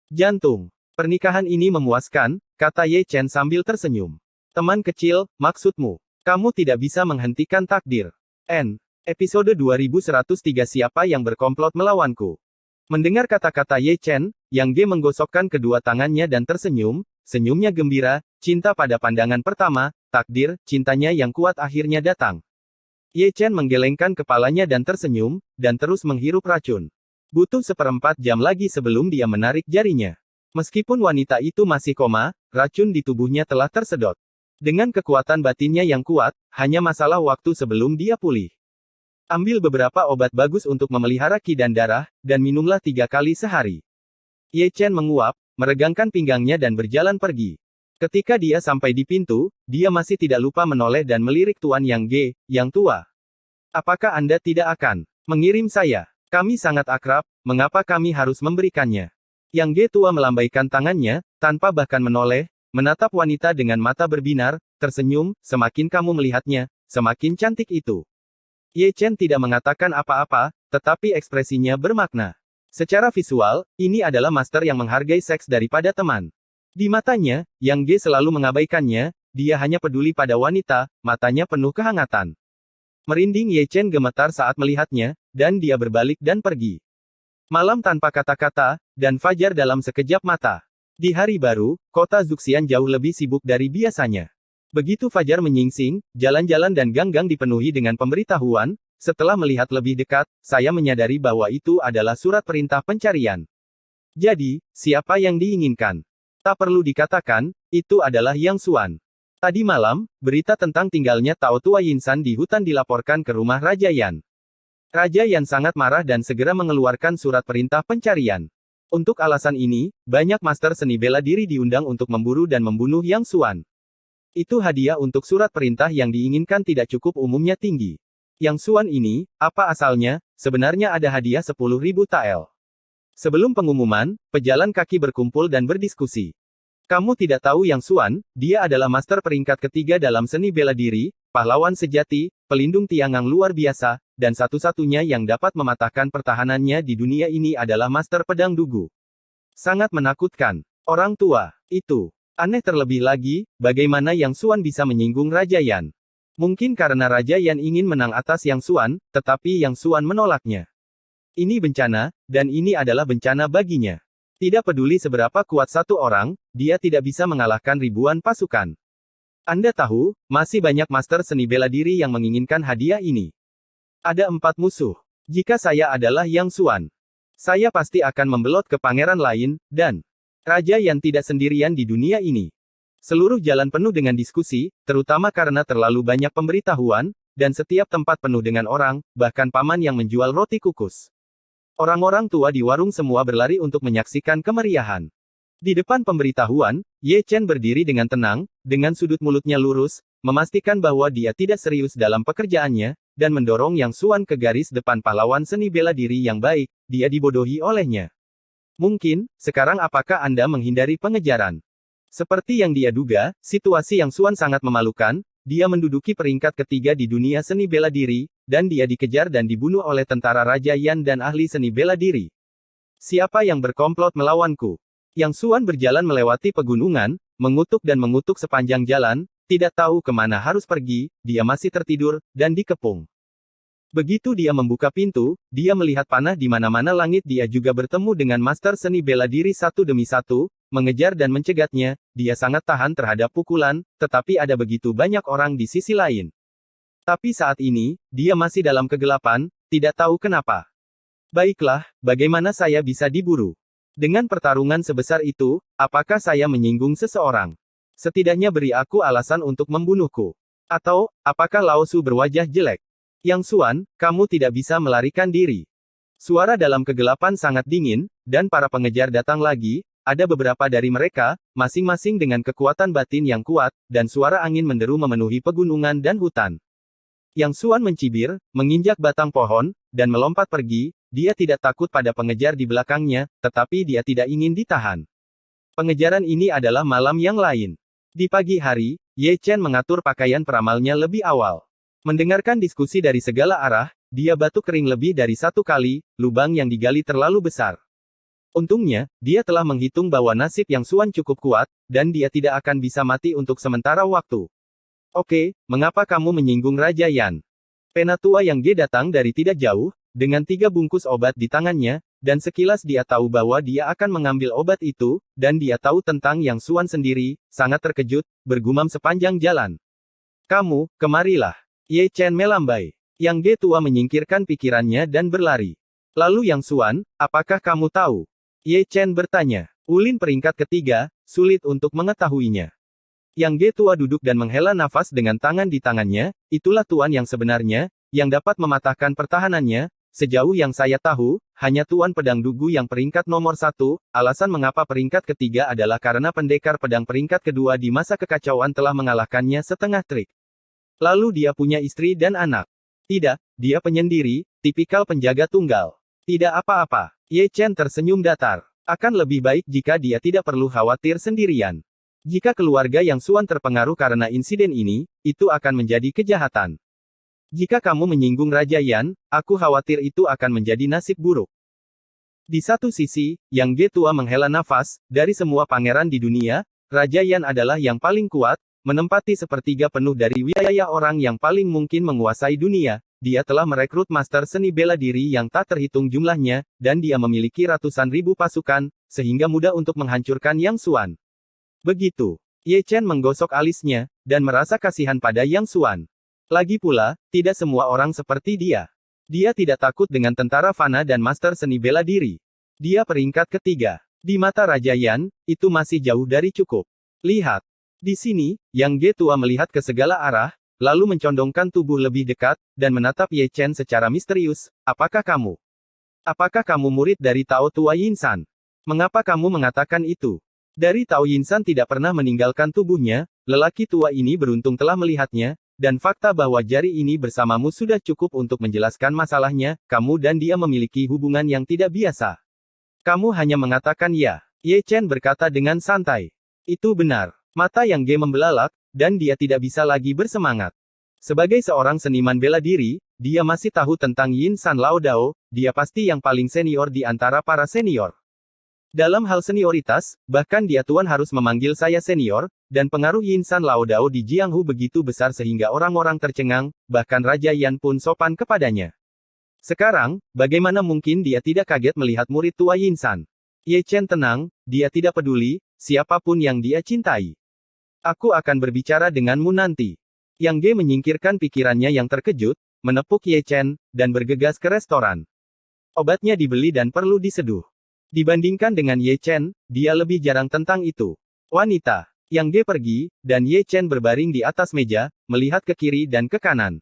Jantung. Pernikahan ini memuaskan, kata Ye Chen sambil tersenyum. Teman kecil, maksudmu, kamu tidak bisa menghentikan takdir. Episode 2103 Siapa yang berkomplot melawanku? Mendengar kata-kata Ye Chen, Yang Ge menggosokkan kedua tangannya dan tersenyum, senyumnya gembira, cinta pada pandangan pertama, takdir, cintanya yang kuat akhirnya datang. Ye Chen menggelengkan kepalanya dan tersenyum, dan terus menghirup racun. Butuh 1/4 jam lagi sebelum dia menarik jarinya. Meskipun wanita itu masih koma, racun di tubuhnya telah tersedot. Dengan kekuatan batinnya yang kuat, hanya masalah waktu sebelum dia pulih. Ambil beberapa obat bagus untuk memelihara qi dan darah, dan minumlah 3 kali sehari. Ye Chen menguap, meregangkan pinggangnya dan berjalan pergi. Ketika dia sampai di pintu, dia masih tidak lupa menoleh dan melirik Tuan Yang Ge, yang tua. Apakah Anda tidak akan mengirim saya? Kami sangat akrab, mengapa kami harus memberikannya? Yang Ge tua melambaikan tangannya, tanpa bahkan menoleh, menatap wanita dengan mata berbinar, tersenyum, semakin kamu melihatnya, semakin cantik itu. Ye Chen tidak mengatakan apa-apa, tetapi ekspresinya bermakna. Secara visual, ini adalah master yang menghargai seks daripada teman. Di matanya, Yang Ge selalu mengabaikannya, dia hanya peduli pada wanita, matanya penuh kehangatan. Merinding Ye Chen gemetar saat melihatnya, dan dia berbalik dan pergi. Malam tanpa kata-kata, dan fajar dalam sekejap mata. Di hari baru, kota Zuxian jauh lebih sibuk dari biasanya. Begitu fajar menyingsing, jalan-jalan dan gang-gang dipenuhi dengan pemberitahuan. Setelah melihat lebih dekat, saya menyadari bahwa itu adalah surat perintah pencarian. Jadi, siapa yang diinginkan? Tak perlu dikatakan, itu adalah Yang Xuan. Tadi malam, berita tentang tinggalnya Tao Tua Yinsan di hutan dilaporkan ke rumah Raja Yan. Raja Yan sangat marah dan segera mengeluarkan surat perintah pencarian. Untuk alasan ini, banyak master seni bela diri diundang untuk memburu dan membunuh Yang Xuan. Itu hadiah untuk surat perintah yang diinginkan tidak cukup umumnya tinggi. Yang Xuan ini, apa asalnya? Sebenarnya ada hadiah 10.000 tael. Sebelum pengumuman, pejalan kaki berkumpul dan berdiskusi. Kamu tidak tahu Yang Xuan, dia adalah master peringkat ketiga dalam seni bela diri, pahlawan sejati, pelindung tiang yang luar biasa, dan satu-satunya yang dapat mematahkan pertahanannya di dunia ini adalah master pedang dugu. Sangat menakutkan. Orang tua, itu. Aneh terlebih lagi, bagaimana Yang Xuan bisa menyinggung Raja Yan? Mungkin karena Raja Yan ingin menang atas Yang Xuan, tetapi Yang Xuan menolaknya. Ini bencana, dan ini adalah bencana baginya. Tidak peduli seberapa kuat satu orang, dia tidak bisa mengalahkan ribuan pasukan. Anda tahu, masih banyak master seni bela diri yang menginginkan hadiah ini. Ada 4 musuh. Jika saya adalah Yang Xuan, saya pasti akan membelot ke pangeran lain, dan Raja Yan tidak sendirian di dunia ini. Seluruh jalan penuh dengan diskusi, terutama karena terlalu banyak pemberitahuan, dan setiap tempat penuh dengan orang, bahkan paman yang menjual roti kukus. Orang-orang tua di warung semua berlari untuk menyaksikan kemeriahan. Di depan pemberitahuan, Ye Chen berdiri dengan tenang, dengan sudut mulutnya lurus, memastikan bahwa dia tidak serius dalam pekerjaannya, dan mendorong Yang Xuan ke garis depan pahlawan seni bela diri yang baik, dia dibodohi olehnya. Mungkin, sekarang apakah Anda menghindari pengejaran? Seperti yang dia duga, situasi Yang Xuan sangat memalukan, dia menduduki peringkat ketiga di dunia seni bela diri, dan dia dikejar dan dibunuh oleh tentara Raja Yan dan ahli seni bela diri. Siapa yang berkomplot melawanku? Yang Xuan berjalan melewati pegunungan, mengutuk dan mengutuk sepanjang jalan, tidak tahu kemana harus pergi, dia masih tertidur, dan dikepung. Begitu dia membuka pintu, dia melihat panah di mana-mana langit. Dia juga bertemu dengan master seni bela diri satu demi satu, mengejar dan mencegatnya. Dia sangat tahan terhadap pukulan, tetapi ada begitu banyak orang di sisi lain. Tapi saat ini, dia masih dalam kegelapan, tidak tahu kenapa. Baiklah, bagaimana saya bisa diburu? Dengan pertarungan sebesar itu, apakah saya menyinggung seseorang? Setidaknya beri aku alasan untuk membunuhku. Atau, apakah Lao Su berwajah jelek? Yang Xuan, kamu tidak bisa melarikan diri. Suara dalam kegelapan sangat dingin, dan para pengejar datang lagi. Ada beberapa dari mereka, masing-masing dengan kekuatan batin yang kuat, dan suara angin menderu memenuhi pegunungan dan hutan. Yang Xuan mencibir, menginjak batang pohon, dan melompat pergi. Dia tidak takut pada pengejar di belakangnya, tetapi dia tidak ingin ditahan. Pengejaran ini adalah malam yang lain. Di pagi hari, Ye Chen mengatur pakaian peramalnya lebih awal. Mendengarkan diskusi dari segala arah, dia batuk kering lebih dari satu kali. Lubang yang digali terlalu besar. Untungnya, dia telah menghitung bahwa nasib Yang Xuan cukup kuat, dan dia tidak akan bisa mati untuk sementara waktu. Oke, mengapa kamu menyinggung Raja Yan? Penatua Yang Ge datang dari tidak jauh, dengan 3 bungkus obat di tangannya, dan sekilas dia tahu bahwa dia akan mengambil obat itu, dan dia tahu tentang Yang Xuan sendiri, sangat terkejut, bergumam sepanjang jalan. Kamu, kemarilah. Ye Chen melambai. Yang Ge tua menyingkirkan pikirannya dan berlari. Lalu Yang Xuan, apakah kamu tahu? Ye Chen bertanya. Ulin peringkat ketiga, sulit untuk mengetahuinya. Yang Ge tua duduk dan menghela nafas dengan tangan di tangannya. Itulah tuan yang sebenarnya, yang dapat mematahkan pertahanannya. Sejauh yang saya tahu, hanya Tuan Pedang Dugu yang peringkat nomor 1, alasan mengapa peringkat ketiga adalah karena pendekar pedang peringkat kedua di masa kekacauan telah mengalahkannya setengah trik. Lalu dia punya istri dan anak. Tidak, dia penyendiri, tipikal penjaga tunggal. Tidak apa-apa. Ye Chen tersenyum datar. Akan lebih baik jika dia tidak perlu khawatir sendirian. Jika keluarga Yang Xuan terpengaruh karena insiden ini, itu akan menjadi kejahatan. Jika kamu menyinggung Raja Yan, aku khawatir itu akan menjadi nasib buruk. Di satu sisi, Yang Ge tua menghela nafas, dari semua pangeran di dunia, Raja Yan adalah yang paling kuat, menempati sepertiga penuh dari wilayah orang yang paling mungkin menguasai dunia. Dia telah merekrut master seni bela diri yang tak terhitung jumlahnya, dan dia memiliki ratusan ribu pasukan, sehingga mudah untuk menghancurkan Yang Xuan. Begitu. Ye Chen menggosok alisnya, dan merasa kasihan pada Yang Xuan. Lagi pula, tidak semua orang seperti dia. Dia tidak takut dengan tentara fana dan master seni bela diri. Dia peringkat ketiga. Di mata Raja Yan, itu masih jauh dari cukup. Lihat. Di sini, Yang Ge tua melihat ke segala arah, lalu mencondongkan tubuh lebih dekat, dan menatap Ye Chen secara misterius. Apakah kamu murid dari Tao Tua Yinsan? Mengapa kamu mengatakan itu? Dari Tao Yinsan tidak pernah meninggalkan tubuhnya, lelaki tua ini beruntung telah melihatnya, dan fakta bahwa jari ini bersamamu sudah cukup untuk menjelaskan masalahnya. Kamu dan dia memiliki hubungan yang tidak biasa. Kamu hanya mengatakan ya. Ye Chen berkata dengan santai. Itu benar. Mata Yang Ge membelalak, dan dia tidak bisa lagi bersemangat. Sebagai seorang seniman bela diri, dia masih tahu tentang Yin San Lao Dao, dia pasti yang paling senior di antara para senior. Dalam hal senioritas, bahkan dia tuan harus memanggil saya senior, dan pengaruh Yin San Lao Dao di Jianghu begitu besar sehingga orang-orang tercengang, bahkan Raja Yan pun sopan kepadanya. Sekarang, bagaimana mungkin dia tidak kaget melihat murid tua Yin San? Ye Chen tenang, dia tidak peduli, siapapun yang dia cintai. Aku akan berbicara denganmu nanti. Yang Ge menyingkirkan pikirannya yang terkejut, menepuk Ye Chen, dan bergegas ke restoran. Obatnya dibeli dan perlu diseduh. Dibandingkan dengan Ye Chen, dia lebih jarang tentang itu. Wanita. Yang Ge pergi, dan Ye Chen berbaring di atas meja, melihat ke kiri dan ke kanan.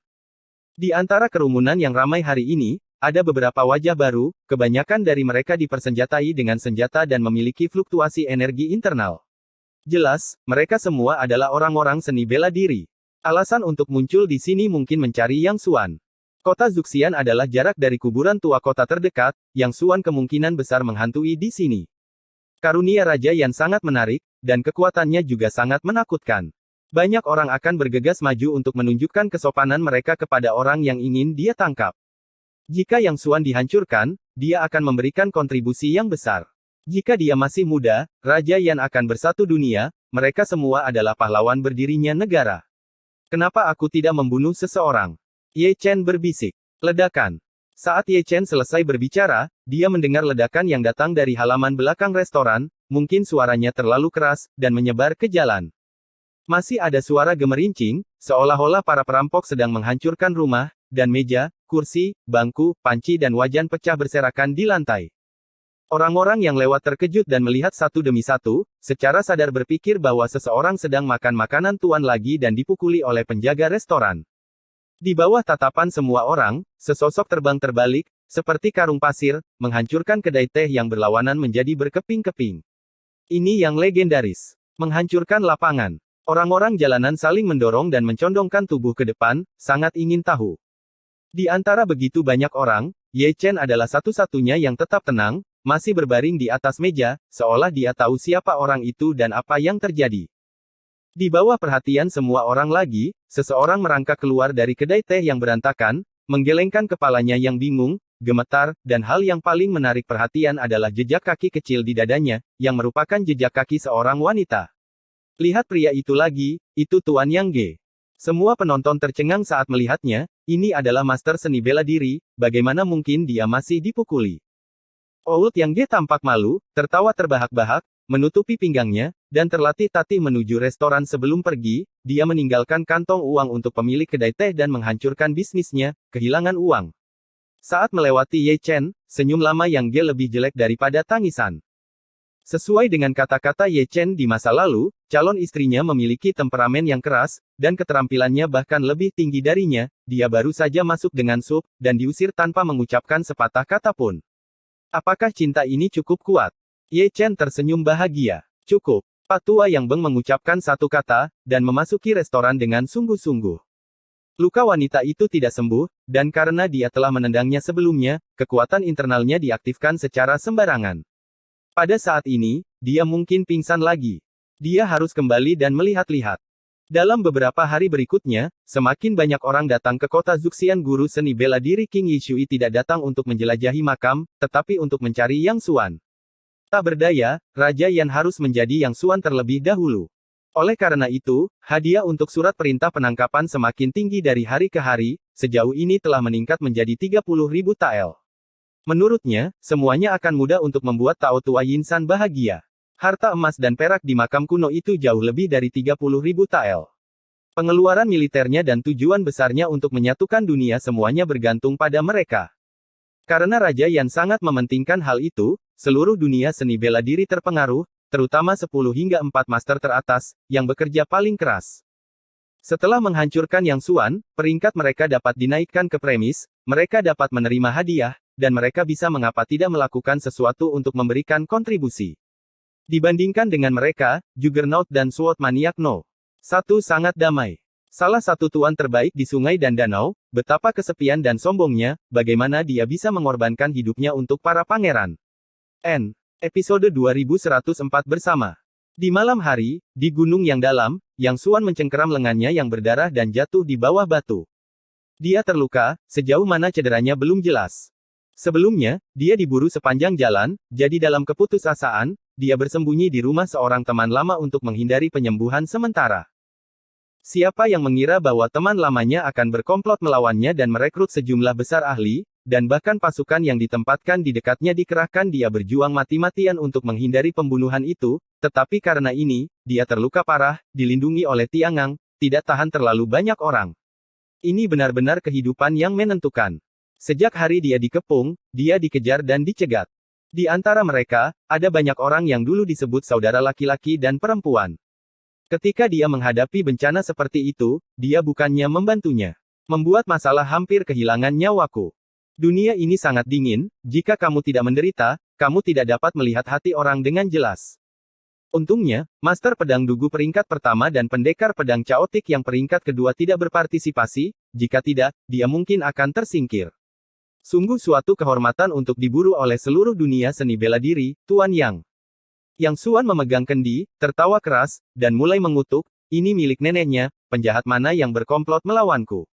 Di antara kerumunan yang ramai hari ini, ada beberapa wajah baru, kebanyakan dari mereka dipersenjatai dengan senjata dan memiliki fluktuasi energi internal. Jelas, mereka semua adalah orang-orang seni bela diri. Alasan untuk muncul di sini mungkin mencari Yang Xuan. Kota Zuxian adalah jarak dari kuburan tua kota terdekat, Yang Xuan kemungkinan besar menghantui di sini. Karunia Raja yang sangat menarik, dan kekuatannya juga sangat menakutkan. Banyak orang akan bergegas maju untuk menunjukkan kesopanan mereka kepada orang yang ingin dia tangkap. Jika Yang Xuan dihancurkan, dia akan memberikan kontribusi yang besar. Jika dia masih muda, Raja Yan akan bersatu dunia, mereka semua adalah pahlawan berdirinya negara. Kenapa aku tidak membunuh seseorang? Ye Chen berbisik. Ledakan. Saat Ye Chen selesai berbicara, dia mendengar ledakan yang datang dari halaman belakang restoran, mungkin suaranya terlalu keras, dan menyebar ke jalan. Masih ada suara gemerincing, seolah-olah para perampok sedang menghancurkan rumah, dan meja, kursi, bangku, panci dan wajan pecah berserakan di lantai. Orang-orang yang lewat terkejut dan melihat satu demi satu, secara sadar berpikir bahwa seseorang sedang makan makanan tuan lagi dan dipukuli oleh penjaga restoran. Di bawah tatapan semua orang, sesosok terbang terbalik, seperti karung pasir, menghancurkan kedai teh yang berlawanan menjadi berkeping-keping. Ini yang legendaris. Menghancurkan lapangan. Orang-orang jalanan saling mendorong dan mencondongkan tubuh ke depan, sangat ingin tahu. Di antara begitu banyak orang, Ye Chen adalah satu-satunya yang tetap tenang, masih berbaring di atas meja, seolah dia tahu siapa orang itu dan apa yang terjadi. Di bawah perhatian semua orang lagi, seseorang merangkak keluar dari kedai teh yang berantakan, menggelengkan kepalanya yang bingung, gemetar, dan hal yang paling menarik perhatian adalah jejak kaki kecil di dadanya, yang merupakan jejak kaki seorang wanita. Lihat pria itu lagi, itu Tuan Yang Ge. Semua penonton tercengang saat melihatnya, ini adalah master seni bela diri, bagaimana mungkin dia masih dipukuli. Old Yang Ge tampak malu, tertawa terbahak-bahak, menutupi pinggangnya, dan terlatih-tatih menuju restoran sebelum pergi, dia meninggalkan kantong uang untuk pemilik kedai teh dan menghancurkan bisnisnya, kehilangan uang. Saat melewati Ye Chen, senyum lama Yang Ge lebih jelek daripada tangisan. Sesuai dengan kata-kata Ye Chen di masa lalu, calon istrinya memiliki temperamen yang keras, dan keterampilannya bahkan lebih tinggi darinya, dia baru saja masuk dengan sup, dan diusir tanpa mengucapkan sepatah kata pun. Apakah cinta ini cukup kuat? Ye Chen tersenyum bahagia. Cukup. Pak tua Yang Beng mengucapkan satu kata, dan memasuki restoran dengan sungguh-sungguh. Luka wanita itu tidak sembuh, dan karena dia telah menendangnya sebelumnya, kekuatan internalnya diaktifkan secara sembarangan. Pada saat ini, dia mungkin pingsan lagi. Dia harus kembali dan melihat-lihat. Dalam beberapa hari berikutnya, semakin banyak orang datang ke kota Zuxian. Guru seni bela diri King Yishui tidak datang untuk menjelajahi makam, tetapi untuk mencari Yang Xuan. Tak berdaya, Raja Yan harus menjadi Yang Xuan terlebih dahulu. Oleh karena itu, hadiah untuk surat perintah penangkapan semakin tinggi dari hari ke hari, sejauh ini telah meningkat menjadi 30.000 tael. Menurutnya, semuanya akan mudah untuk membuat Tao Tua Yinsan bahagia. Harta emas dan perak di makam kuno itu jauh lebih dari 30.000 tael. Pengeluaran militernya dan tujuan besarnya untuk menyatukan dunia semuanya bergantung pada mereka. Karena Raja Yan sangat mementingkan hal itu, seluruh dunia seni bela diri terpengaruh, terutama 10 hingga 4 master teratas, yang bekerja paling keras. Setelah menghancurkan Yang Xuan, peringkat mereka dapat dinaikkan ke premis, mereka dapat menerima hadiah, dan mereka bisa mengapa tidak melakukan sesuatu untuk memberikan kontribusi. Dibandingkan dengan mereka, Juggernaut dan Sword Maniac No. 1 sangat damai. Salah satu tuan terbaik di sungai dan danau, betapa kesepian dan sombongnya, bagaimana dia bisa mengorbankan hidupnya untuk para pangeran. Episode 2104 bersama. Di malam hari, di gunung yang dalam, Yang Xuan mencengkeram lengannya yang berdarah dan jatuh di bawah batu. Dia terluka, sejauh mana cederanya belum jelas. Sebelumnya, dia diburu sepanjang jalan, jadi dalam keputusasaan, dia bersembunyi di rumah seorang teman lama untuk menghindari penyembuhan sementara. Siapa yang mengira bahwa teman lamanya akan berkomplot melawannya dan merekrut sejumlah besar ahli, dan bahkan pasukan yang ditempatkan di dekatnya dikerahkan. Dia berjuang mati-matian untuk menghindari pembunuhan itu, tetapi karena ini, dia terluka parah, dilindungi oleh Tiangang, tidak tahan terlalu banyak orang. Ini benar-benar kehidupan yang menentukan. Sejak hari dia dikepung, dia dikejar dan dicegat. Di antara mereka, ada banyak orang yang dulu disebut saudara laki-laki dan perempuan. Ketika dia menghadapi bencana seperti itu, dia bukannya membantunya. Membuat masalah hampir kehilangan nyawaku. Dunia ini sangat dingin, jika kamu tidak menderita, kamu tidak dapat melihat hati orang dengan jelas. Untungnya, Master Pedang Dugu peringkat pertama dan Pendekar Pedang Chaotic yang peringkat kedua tidak berpartisipasi, jika tidak, dia mungkin akan tersingkir. Sungguh suatu kehormatan untuk diburu oleh seluruh dunia seni bela diri, Tuan Yang. Yang Xuan memegang kendi, tertawa keras, dan mulai mengutuk, ini milik neneknya, penjahat mana yang berkomplot melawanku.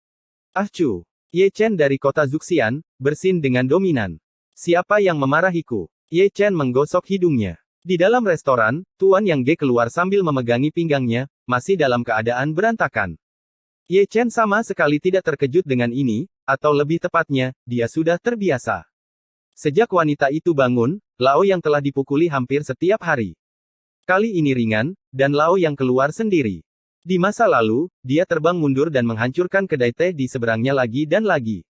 Ahcu. Ye Chen dari kota Zuxian, bersin dengan dominan. Siapa yang memarahiku? Ye Chen menggosok hidungnya. Di dalam restoran, Tuan Yang Ge keluar sambil memegangi pinggangnya, masih dalam keadaan berantakan. Ye Chen sama sekali tidak terkejut dengan ini, atau lebih tepatnya, dia sudah terbiasa. Sejak wanita itu bangun, Lao Yang telah dipukuli hampir setiap hari. Kali ini ringan, dan Lao Yang keluar sendiri. Di masa lalu, dia terbang mundur dan menghancurkan kedai teh di seberangnya lagi dan lagi.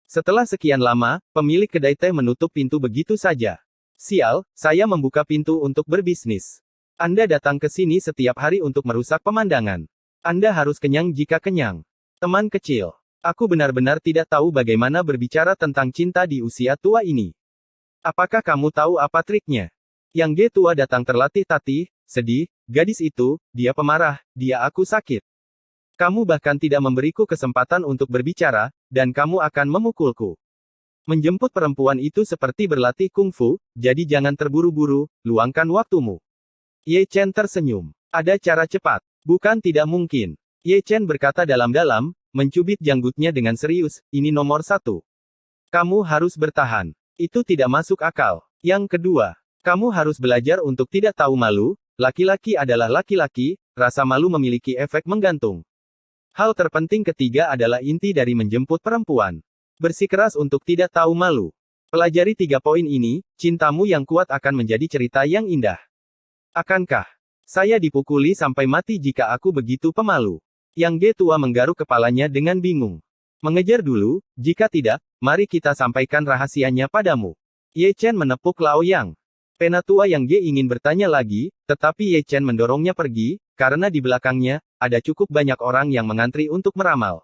Setelah sekian lama, pemilik kedai teh menutup pintu begitu saja. Sial, saya membuka pintu untuk berbisnis. Anda datang ke sini setiap hari untuk merusak pemandangan. Anda harus kenyang jika kenyang. Teman kecil, aku benar-benar tidak tahu bagaimana berbicara tentang cinta di usia tua ini. Apakah kamu tahu apa triknya? Yang G tua datang terlatih tatih, sedih, gadis itu, dia pemarah, dia aku sakit. Kamu bahkan tidak memberiku kesempatan untuk berbicara, dan kamu akan memukulku. Menjemput perempuan itu seperti berlatih kungfu, jadi jangan terburu-buru, luangkan waktumu. Ye Chen tersenyum. Ada cara cepat. Bukan tidak mungkin. Ye Chen berkata dalam-dalam, mencubit janggutnya dengan serius, ini nomor 1. Kamu harus bertahan. Itu tidak masuk akal. Yang kedua, kamu harus belajar untuk tidak tahu malu, laki-laki adalah laki-laki, rasa malu memiliki efek menggantung. Hal terpenting ketiga adalah inti dari menjemput perempuan. Bersikeras untuk tidak tahu malu. Pelajari 3 poin ini, cintamu yang kuat akan menjadi cerita yang indah. Akankah saya dipukuli sampai mati jika aku begitu pemalu? Yang G tua menggaruk kepalanya dengan bingung. Mengejar dulu, jika tidak, mari kita sampaikan rahasianya padamu. Ye Chen menepuk Lao Yang. Penatua Yang G ingin bertanya lagi, tetapi Ye Chen mendorongnya pergi, karena di belakangnya, ada cukup banyak orang yang mengantri untuk meramal.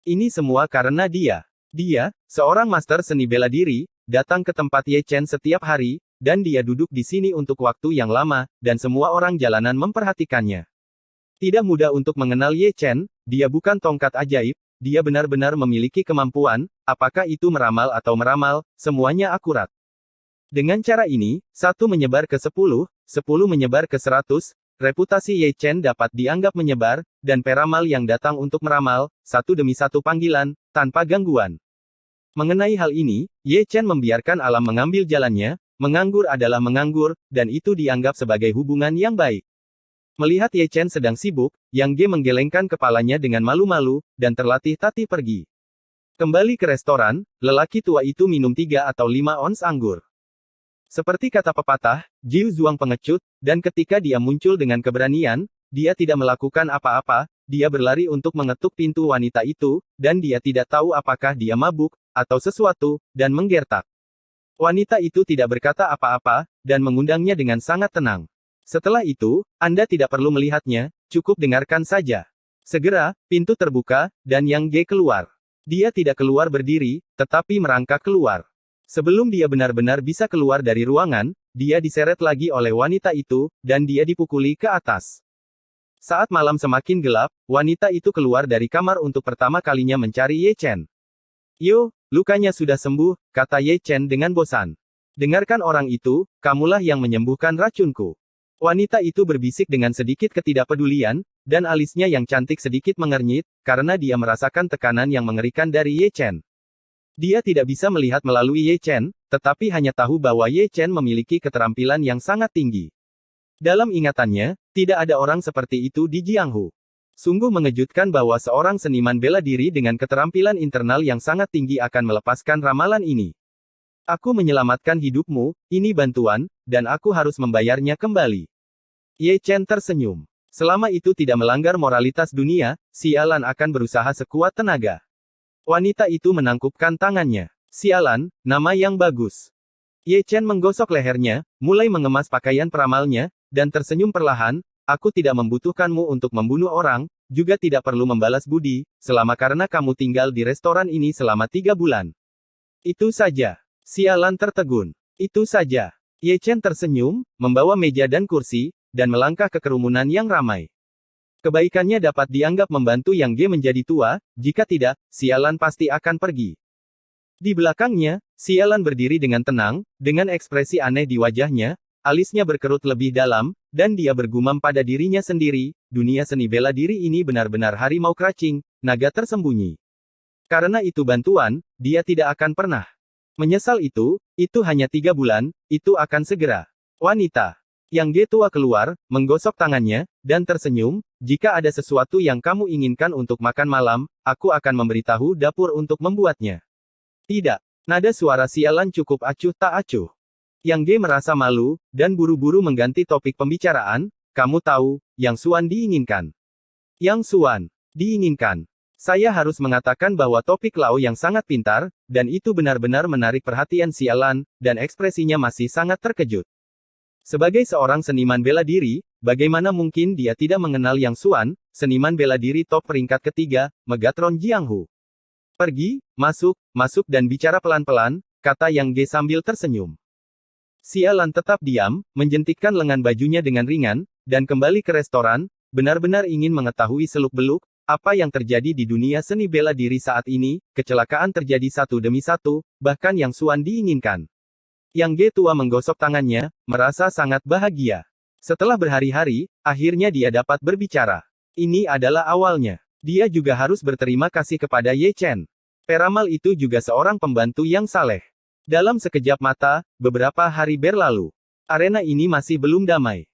Ini semua karena dia. Dia, seorang master seni bela diri, datang ke tempat Ye Chen setiap hari, dan dia duduk di sini untuk waktu yang lama, dan semua orang jalanan memperhatikannya. Tidak mudah untuk mengenal Ye Chen, dia bukan tongkat ajaib, dia benar-benar memiliki kemampuan, apakah itu meramal atau meramal, semuanya akurat. Dengan cara ini, 1 menyebar ke 10, 10 menyebar ke 100, reputasi Ye Chen dapat dianggap menyebar, dan peramal yang datang untuk meramal, satu demi satu panggilan, tanpa gangguan. Mengenai hal ini, Ye Chen membiarkan alam mengambil jalannya, menganggur adalah menganggur, dan itu dianggap sebagai hubungan yang baik. Melihat Ye Chen sedang sibuk, Yang G menggelengkan kepalanya dengan malu-malu, dan terlatih tatih pergi. Kembali ke restoran, lelaki tua itu minum 3 atau 5 ons anggur. Seperti kata pepatah, Jiu Zuang pengecut, dan ketika dia muncul dengan keberanian, dia tidak melakukan apa-apa, dia berlari untuk mengetuk pintu wanita itu, dan dia tidak tahu apakah dia mabuk, atau sesuatu, dan menggertak. Wanita itu tidak berkata apa-apa, dan mengundangnya dengan sangat tenang. Setelah itu, Anda tidak perlu melihatnya, cukup dengarkan saja. Segera, pintu terbuka, dan Yang G keluar. Dia tidak keluar berdiri, tetapi merangkak keluar. Sebelum dia benar-benar bisa keluar dari ruangan, dia diseret lagi oleh wanita itu, dan dia dipukuli ke atas. Saat malam semakin gelap, wanita itu keluar dari kamar untuk pertama kalinya mencari Ye Chen. Yo, lukanya sudah sembuh, kata Ye Chen dengan bosan. Dengarkan orang itu, kamulah yang menyembuhkan racunku. Wanita itu berbisik dengan sedikit ketidakpedulian, dan alisnya yang cantik sedikit mengernyit, karena dia merasakan tekanan yang mengerikan dari Ye Chen. Dia tidak bisa melihat melalui Ye Chen, tetapi hanya tahu bahwa Ye Chen memiliki keterampilan yang sangat tinggi. Dalam ingatannya, tidak ada orang seperti itu di Jianghu. Sungguh mengejutkan bahwa seorang seniman bela diri dengan keterampilan internal yang sangat tinggi akan melepaskan ramalan ini. Aku menyelamatkan hidupmu, ini bantuan, dan aku harus membayarnya kembali. Ye Chen tersenyum. Selama itu tidak melanggar moralitas dunia, sialan akan berusaha sekuat tenaga. Wanita itu menangkupkan tangannya. Sialan, nama yang bagus. Ye Chen menggosok lehernya, mulai mengemas pakaian peramalnya, dan tersenyum perlahan. Aku tidak membutuhkanmu untuk membunuh orang, juga tidak perlu membalas budi, selama karena kamu tinggal di restoran ini selama 3 bulan. Itu saja. Sialan tertegun. Itu saja. Ye Chen tersenyum, membawa meja dan kursi, dan melangkah ke kerumunan yang ramai. Kebaikannya dapat dianggap membantu Yang G menjadi tua, jika tidak, sialan pasti akan pergi. Di belakangnya, sialan berdiri dengan tenang, dengan ekspresi aneh di wajahnya, alisnya berkerut lebih dalam, dan dia bergumam pada dirinya sendiri, dunia seni bela diri ini benar-benar harimau Kraching, naga tersembunyi. Karena itu bantuan, dia tidak akan pernah menyesal itu hanya 3 bulan, itu akan segera. Wanita. Yang G tua keluar, menggosok tangannya, dan tersenyum, jika ada sesuatu yang kamu inginkan untuk makan malam, aku akan memberitahu dapur untuk membuatnya. Tidak. Nada suara sialan cukup acuh tak acuh. Yang Ge merasa malu, dan buru-buru mengganti topik pembicaraan. Kamu tahu, Yang Xuan diinginkan. Yang Xuan diinginkan. Saya harus mengatakan bahwa topik Lao yang sangat pintar, dan itu benar-benar menarik perhatian sialan, dan ekspresinya masih sangat terkejut. Sebagai seorang seniman bela diri, bagaimana mungkin dia tidak mengenal Yang Xuan, seniman bela diri top peringkat ketiga, Megatron Jianghu. Pergi, masuk dan bicara pelan-pelan, kata Yang Ge sambil tersenyum. Sialan tetap diam, menjentikkan lengan bajunya dengan ringan, dan kembali ke restoran, benar-benar ingin mengetahui seluk-beluk, apa yang terjadi di dunia seni bela diri saat ini. Kecelakaan terjadi satu demi satu, bahkan Yang Xuan diinginkan. Yang Ge tua menggosok tangannya, merasa sangat bahagia. Setelah berhari-hari, akhirnya dia dapat berbicara. Ini adalah awalnya. Dia juga harus berterima kasih kepada Ye Chen. Peramal itu juga seorang pembantu yang saleh. Dalam sekejap mata, beberapa hari berlalu. Arena ini masih belum damai.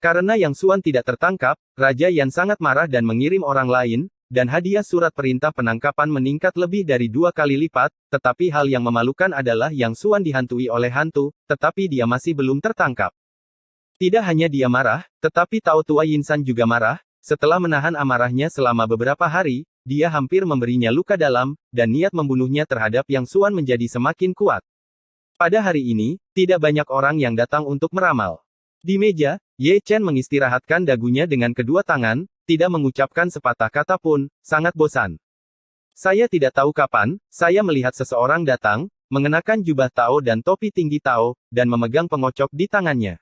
Karena Yang Xuan tidak tertangkap, Raja Yan sangat marah dan mengirim orang lain, dan hadiah surat perintah penangkapan meningkat lebih dari 2 kali lipat, tetapi hal yang memalukan adalah Yang Xuan dihantui oleh hantu, tetapi dia masih belum tertangkap. Tidak hanya dia marah, tetapi Tao Tua Yinsan juga marah. Setelah menahan amarahnya selama beberapa hari, dia hampir memberinya luka dalam, dan niat membunuhnya terhadap Yang Xuan menjadi semakin kuat. Pada hari ini, tidak banyak orang yang datang untuk meramal. Di meja, Ye Chen mengistirahatkan dagunya dengan kedua tangan, tidak mengucapkan sepatah kata pun, sangat bosan. Saya tidak tahu kapan, saya melihat seseorang datang, mengenakan jubah Tao dan topi tinggi Tao, dan memegang pengocok di tangannya.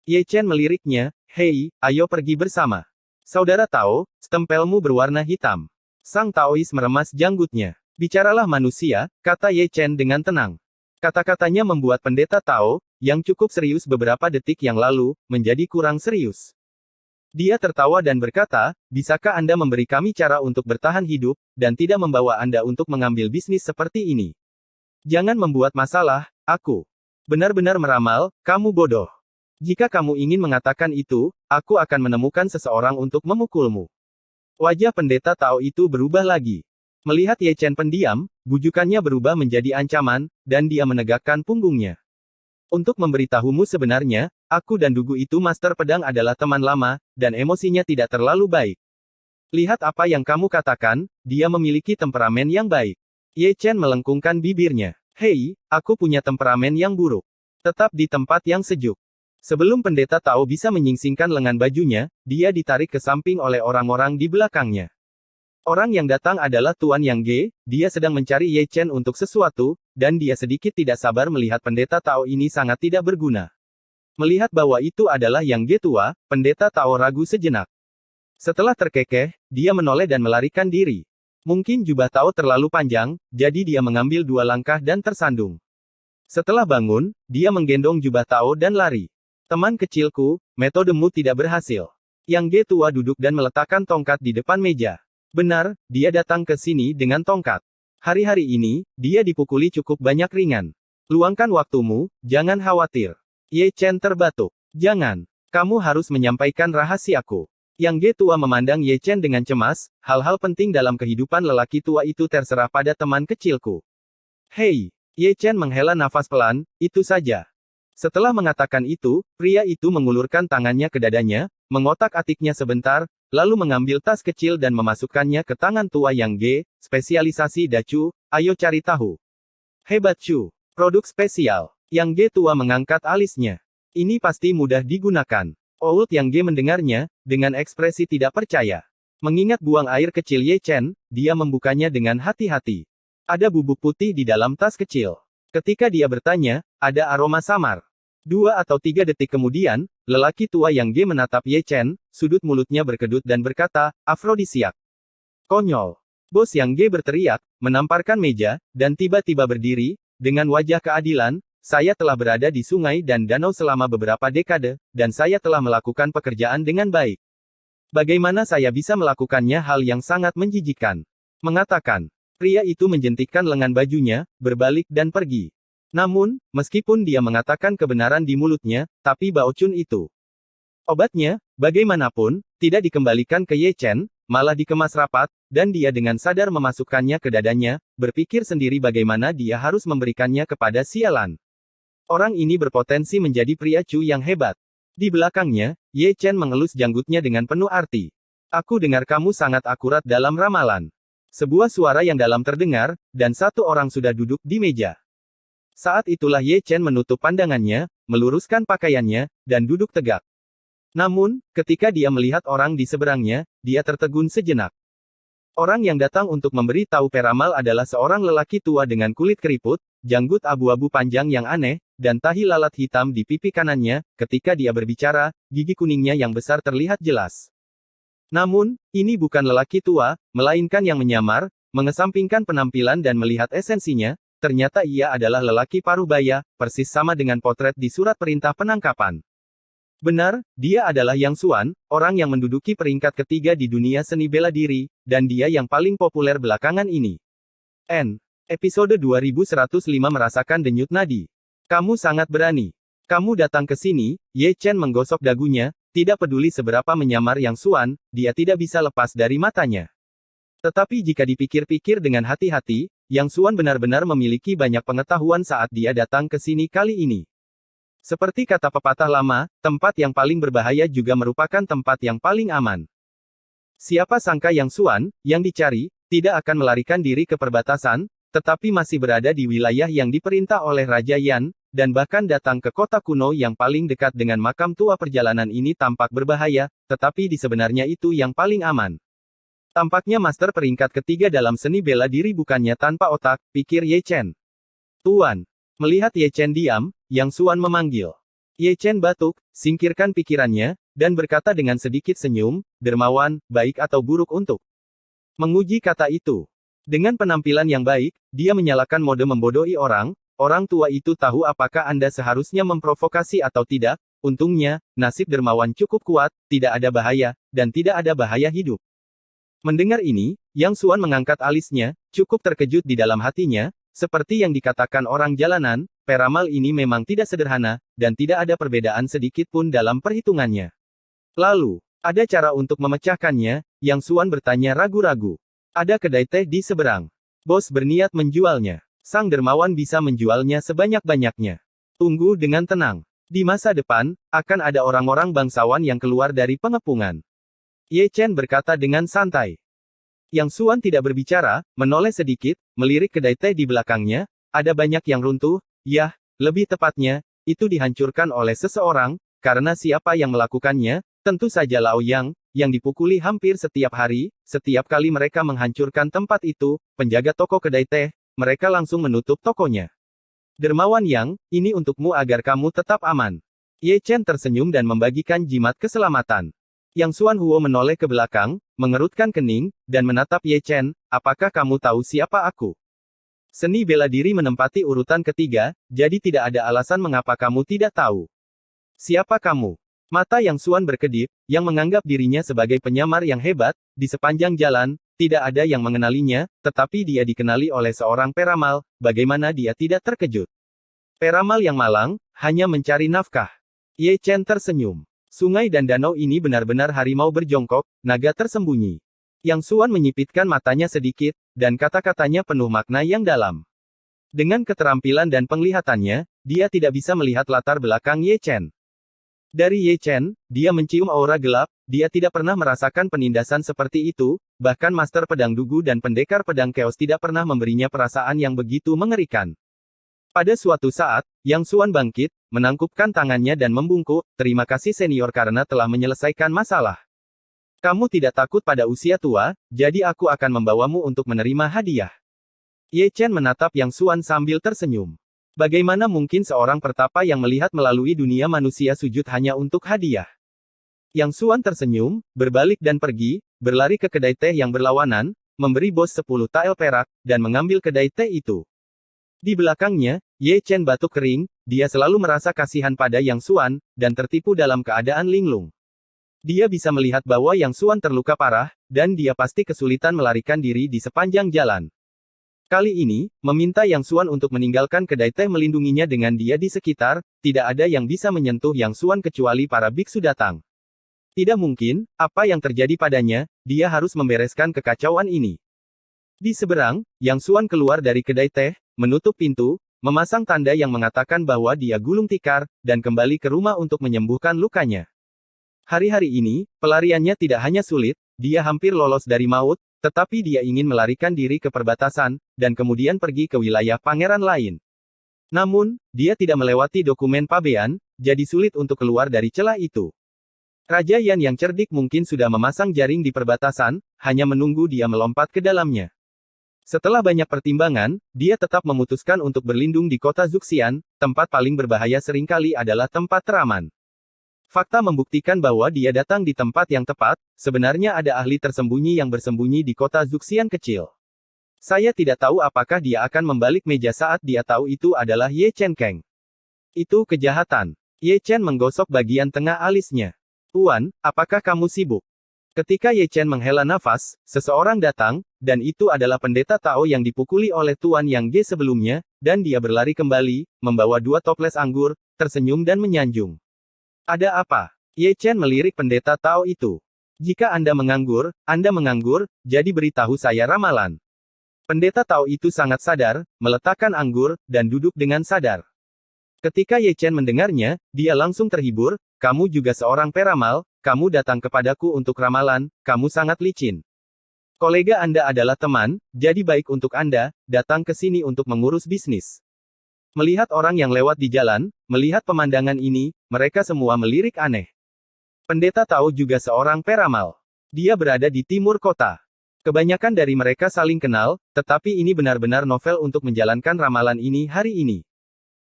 Ye Chen meliriknya, "Hei, ayo pergi bersama. Saudara Tao, stempelmu berwarna hitam." Sang Taois meremas janggutnya. "Bicaralah manusia," kata Ye Chen dengan tenang. Kata-katanya membuat pendeta Tao, yang cukup serius beberapa detik yang lalu, menjadi kurang serius. Dia tertawa dan berkata, "Bisakah Anda memberi kami cara untuk bertahan hidup, dan tidak membawa Anda untuk mengambil bisnis seperti ini? Jangan membuat masalah, aku benar-benar meramal, kamu bodoh. Jika kamu ingin mengatakan itu, aku akan menemukan seseorang untuk memukulmu." Wajah pendeta Tao itu berubah lagi. Melihat Ye Chen pendiam, bujukannya berubah menjadi ancaman, dan dia menegakkan punggungnya. "Untuk memberitahumu sebenarnya, aku dan Dugu itu Master Pedang adalah teman lama, dan emosinya tidak terlalu baik. Lihat apa yang kamu katakan, dia memiliki temperamen yang baik." Ye Chen melengkungkan bibirnya. "Hei, aku punya temperamen yang buruk. Tetap di tempat yang sejuk." Sebelum pendeta Tao bisa menyingsingkan lengan bajunya, dia ditarik ke samping oleh orang-orang di belakangnya. Orang yang datang adalah Tuan Yang Ge, dia sedang mencari Ye Chen untuk sesuatu, dan dia sedikit tidak sabar melihat pendeta Tao ini sangat tidak berguna. Melihat bahwa itu adalah Yang Ge tua, pendeta Tao ragu sejenak. Setelah terkekeh, dia menoleh dan melarikan diri. Mungkin jubah Tao terlalu panjang, jadi dia mengambil 2 langkah dan tersandung. Setelah bangun, dia menggendong jubah Tao dan lari. "Teman kecilku, metodemu tidak berhasil." Yang Ge tua duduk dan meletakkan tongkat di depan meja. Benar, dia datang ke sini dengan tongkat. Hari-hari ini, dia dipukuli cukup banyak ringan. "Luangkan waktumu, jangan khawatir." Ye Chen terbatuk. "Jangan. Kamu harus menyampaikan rahasiaku." Yang Ge tua memandang Ye Chen dengan cemas, "Hal-hal penting dalam kehidupan lelaki tua itu terserah pada teman kecilku." "Hei." Ye Chen menghela nafas pelan, "Itu saja." Setelah mengatakan itu, pria itu mengulurkan tangannya ke dadanya, mengotak-atiknya sebentar, lalu mengambil tas kecil dan memasukkannya ke tangan tua Yang Ge, "Spesialisasi Dacu, ayo cari tahu." "Hebat Chu. Produk spesial." Yang Ge tua mengangkat alisnya. "Ini pasti mudah digunakan." Old Yang Ge mendengarnya, dengan ekspresi tidak percaya. Mengingat buang air kecil Ye Chen, dia membukanya dengan hati-hati. Ada bubuk putih di dalam tas kecil. Ketika dia bertanya, ada aroma samar. 2 atau 3 detik kemudian, lelaki tua Yang Ge menatap Ye Chen, sudut mulutnya berkedut dan berkata, "Afrodisiak." "Konyol." Bos Yang Ge berteriak, menamparkan meja, dan tiba-tiba berdiri, dengan wajah keadilan, "Saya telah berada di sungai dan danau selama beberapa dekade, dan saya telah melakukan pekerjaan dengan baik. Bagaimana saya bisa melakukannya hal yang sangat menjijikkan?" Mengatakan. Pria itu menjentikkan lengan bajunya, berbalik dan pergi. Namun, meskipun dia mengatakan kebenaran di mulutnya, tapi Bao Chun itu obatnya, Bagaimanapun, tidak dikembalikan ke Ye Chen, malah dikemas rapat, dan dia dengan sadar memasukkannya ke dadanya, berpikir sendiri bagaimana dia harus memberikannya kepada sialan. Orang ini berpotensi menjadi pria Chu yang hebat. Di belakangnya, Ye Chen mengelus janggutnya dengan penuh arti. Aku dengar kamu sangat akurat dalam ramalan. Sebuah suara yang dalam terdengar, dan satu orang sudah duduk di meja. Saat itulah Ye Chen menutup pandangannya, meluruskan pakaiannya, dan duduk tegak. Namun, ketika dia melihat orang di seberangnya, dia tertegun sejenak. Orang yang datang untuk memberi tahu peramal adalah seorang lelaki tua dengan kulit keriput, janggut abu-abu panjang yang aneh, dan tahi lalat hitam di pipi kanannya. Ketika dia berbicara, gigi kuningnya yang besar terlihat jelas. Namun, ini bukan lelaki tua, melainkan yang menyamar, mengesampingkan penampilan dan melihat esensinya, ternyata ia adalah lelaki parubaya, persis sama dengan potret di surat perintah penangkapan. Benar, dia adalah Yang Xuan, orang yang menduduki peringkat ketiga di dunia seni bela diri, dan dia yang paling populer belakangan ini. Episode 2105 merasakan denyut nadi. Kamu sangat berani. Kamu datang ke sini, Ye Chen menggosok dagunya, tidak peduli seberapa menyamar Yang Xuan, dia tidak bisa lepas dari matanya. Tetapi jika dipikir-pikir dengan hati-hati, Yang Xuan benar-benar memiliki banyak pengetahuan saat dia datang ke sini kali ini. Seperti kata pepatah lama, tempat yang paling berbahaya juga merupakan tempat yang paling aman. Siapa sangka Yang Xuan, yang dicari, tidak akan melarikan diri ke perbatasan, tetapi masih berada di wilayah yang diperintah oleh Raja Yan, dan bahkan datang ke kota kuno yang paling dekat dengan makam tua. Perjalanan ini tampak berbahaya, tetapi di sebenarnya itu yang paling aman. Tampaknya master peringkat ketiga dalam seni bela diri bukannya tanpa otak, pikir Ye Chen. Tuan. Melihat Ye Chen diam, Yang Xuan memanggil. Ye Chen batuk, singkirkan pikirannya, dan berkata dengan sedikit senyum, dermawan, baik atau buruk untuk menguji kata itu. Dengan penampilan yang baik, dia menyalakan mode membodohi orang. Orang tua itu tahu apakah Anda seharusnya memprovokasi atau tidak. Untungnya, nasib dermawan cukup kuat, tidak ada bahaya, dan tidak ada bahaya hidup. Mendengar ini, Yang Xuan mengangkat alisnya, cukup terkejut di dalam hatinya. Seperti yang dikatakan orang jalanan, peramal ini memang tidak sederhana, dan tidak ada perbedaan sedikit pun dalam perhitungannya. Lalu, ada cara untuk memecahkannya? Yang Xuan bertanya ragu-ragu. Ada kedai teh di seberang. Bos berniat menjualnya. Sang dermawan bisa menjualnya sebanyak-banyaknya. Tunggu dengan tenang. Di masa depan, akan ada orang-orang bangsawan yang keluar dari pengepungan. Ye Chen berkata dengan santai. Yang Xuan tidak berbicara, menoleh sedikit, melirik kedai teh di belakangnya. Ada banyak yang runtuh, yah, lebih tepatnya, itu dihancurkan oleh seseorang, karena siapa yang melakukannya, tentu saja Lao Yang, yang dipukuli hampir setiap hari. Setiap kali mereka menghancurkan tempat itu, penjaga toko kedai teh, mereka langsung menutup tokonya. Dermawan Yang, ini untukmu agar kamu tetap aman. Ye Chen tersenyum dan membagikan jimat keselamatan. Yang Xuan Huo menoleh ke belakang, mengerutkan kening, dan menatap Ye Chen, apakah kamu tahu siapa aku? Seni bela diri menempati urutan ketiga, jadi tidak ada alasan mengapa kamu tidak tahu. Siapa kamu? Mata Yang Xuan berkedip, yang menganggap dirinya sebagai penyamar yang hebat, di sepanjang jalan, tidak ada yang mengenalinya, tetapi dia dikenali oleh seorang peramal, bagaimana dia tidak terkejut? Peramal yang malang, hanya mencari nafkah. Ye Chen tersenyum. Sungai dan danau ini benar-benar harimau berjongkok, naga tersembunyi. Yang Xuan menyipitkan matanya sedikit, dan kata-katanya penuh makna yang dalam. Dengan keterampilan dan penglihatannya, dia tidak bisa melihat latar belakang Ye Chen. Dari Ye Chen, dia mencium aura gelap, dia tidak pernah merasakan penindasan seperti itu, bahkan Master Pedang Dugu dan Pendekar Pedang Chaos tidak pernah memberinya perasaan yang begitu mengerikan. Pada suatu saat, Yang Xuan bangkit, menangkupkan tangannya dan membungkuk, terima kasih senior karena telah menyelesaikan masalah. Kamu tidak takut pada usia tua, jadi aku akan membawamu untuk menerima hadiah. Ye Chen menatap Yang Xuan sambil tersenyum. Bagaimana mungkin seorang pertapa yang melihat melalui dunia manusia sujud hanya untuk hadiah? Yang Xuan tersenyum, berbalik dan pergi, berlari ke kedai teh yang berlawanan, memberi bos 10 tael perak, dan mengambil kedai teh itu. Di belakangnya, Ye Chen batuk kering, dia selalu merasa kasihan pada Yang Xuan, dan tertipu dalam keadaan linglung. Dia bisa melihat bahwa Yang Xuan terluka parah, dan dia pasti kesulitan melarikan diri di sepanjang jalan. Kali ini, meminta Yang Xuan untuk meninggalkan kedai teh melindunginya dengan dia di sekitar, tidak ada yang bisa menyentuh Yang Xuan kecuali para biksu datang. Tidak mungkin, apa yang terjadi padanya, dia harus membereskan kekacauan ini. Di seberang, Yang Xuan keluar dari kedai teh, menutup pintu, memasang tanda yang mengatakan bahwa dia gulung tikar, dan kembali ke rumah untuk menyembuhkan lukanya. Hari-hari ini, pelariannya tidak hanya sulit, dia hampir lolos dari maut, tetapi dia ingin melarikan diri ke perbatasan, dan kemudian pergi ke wilayah pangeran lain. Namun, dia tidak melewati dokumen pabean, jadi sulit untuk keluar dari celah itu. Raja Yan yang cerdik mungkin sudah memasang jaring di perbatasan, hanya menunggu dia melompat ke dalamnya. Setelah banyak pertimbangan, dia tetap memutuskan untuk berlindung di kota Zuxian, tempat paling berbahaya seringkali adalah tempat teraman. Fakta membuktikan bahwa dia datang di tempat yang tepat, sebenarnya ada ahli tersembunyi yang bersembunyi di kota Zuxian kecil. Saya tidak tahu apakah dia akan membalik meja saat dia tahu itu adalah Ye Chen Kang. Itu kejahatan. Ye Chen menggosok bagian tengah alisnya. Tuan, apakah kamu sibuk? Ketika Ye Chen menghela nafas, seseorang datang, dan itu adalah pendeta Tao yang dipukuli oleh Tuan Yang Ge sebelumnya, dan dia berlari kembali, membawa 2 toples anggur, tersenyum dan menyanjung. Ada apa? Ye Chen melirik pendeta Tao itu. Jika Anda menganggur, jadi beritahu saya ramalan. Pendeta Tao itu sangat sadar, meletakkan anggur, dan duduk dengan sadar. Ketika Ye Chen mendengarnya, dia langsung terhibur, kamu juga seorang peramal, kamu datang kepadaku untuk ramalan, kamu sangat licin. Kolega Anda adalah teman, jadi baik untuk Anda, datang ke sini untuk mengurus bisnis. Melihat orang yang lewat di jalan, melihat pemandangan ini, mereka semua melirik aneh. Pendeta Tao juga seorang peramal. Dia berada di timur kota. Kebanyakan dari mereka saling kenal, tetapi ini benar-benar novel untuk menjalankan ramalan ini hari ini.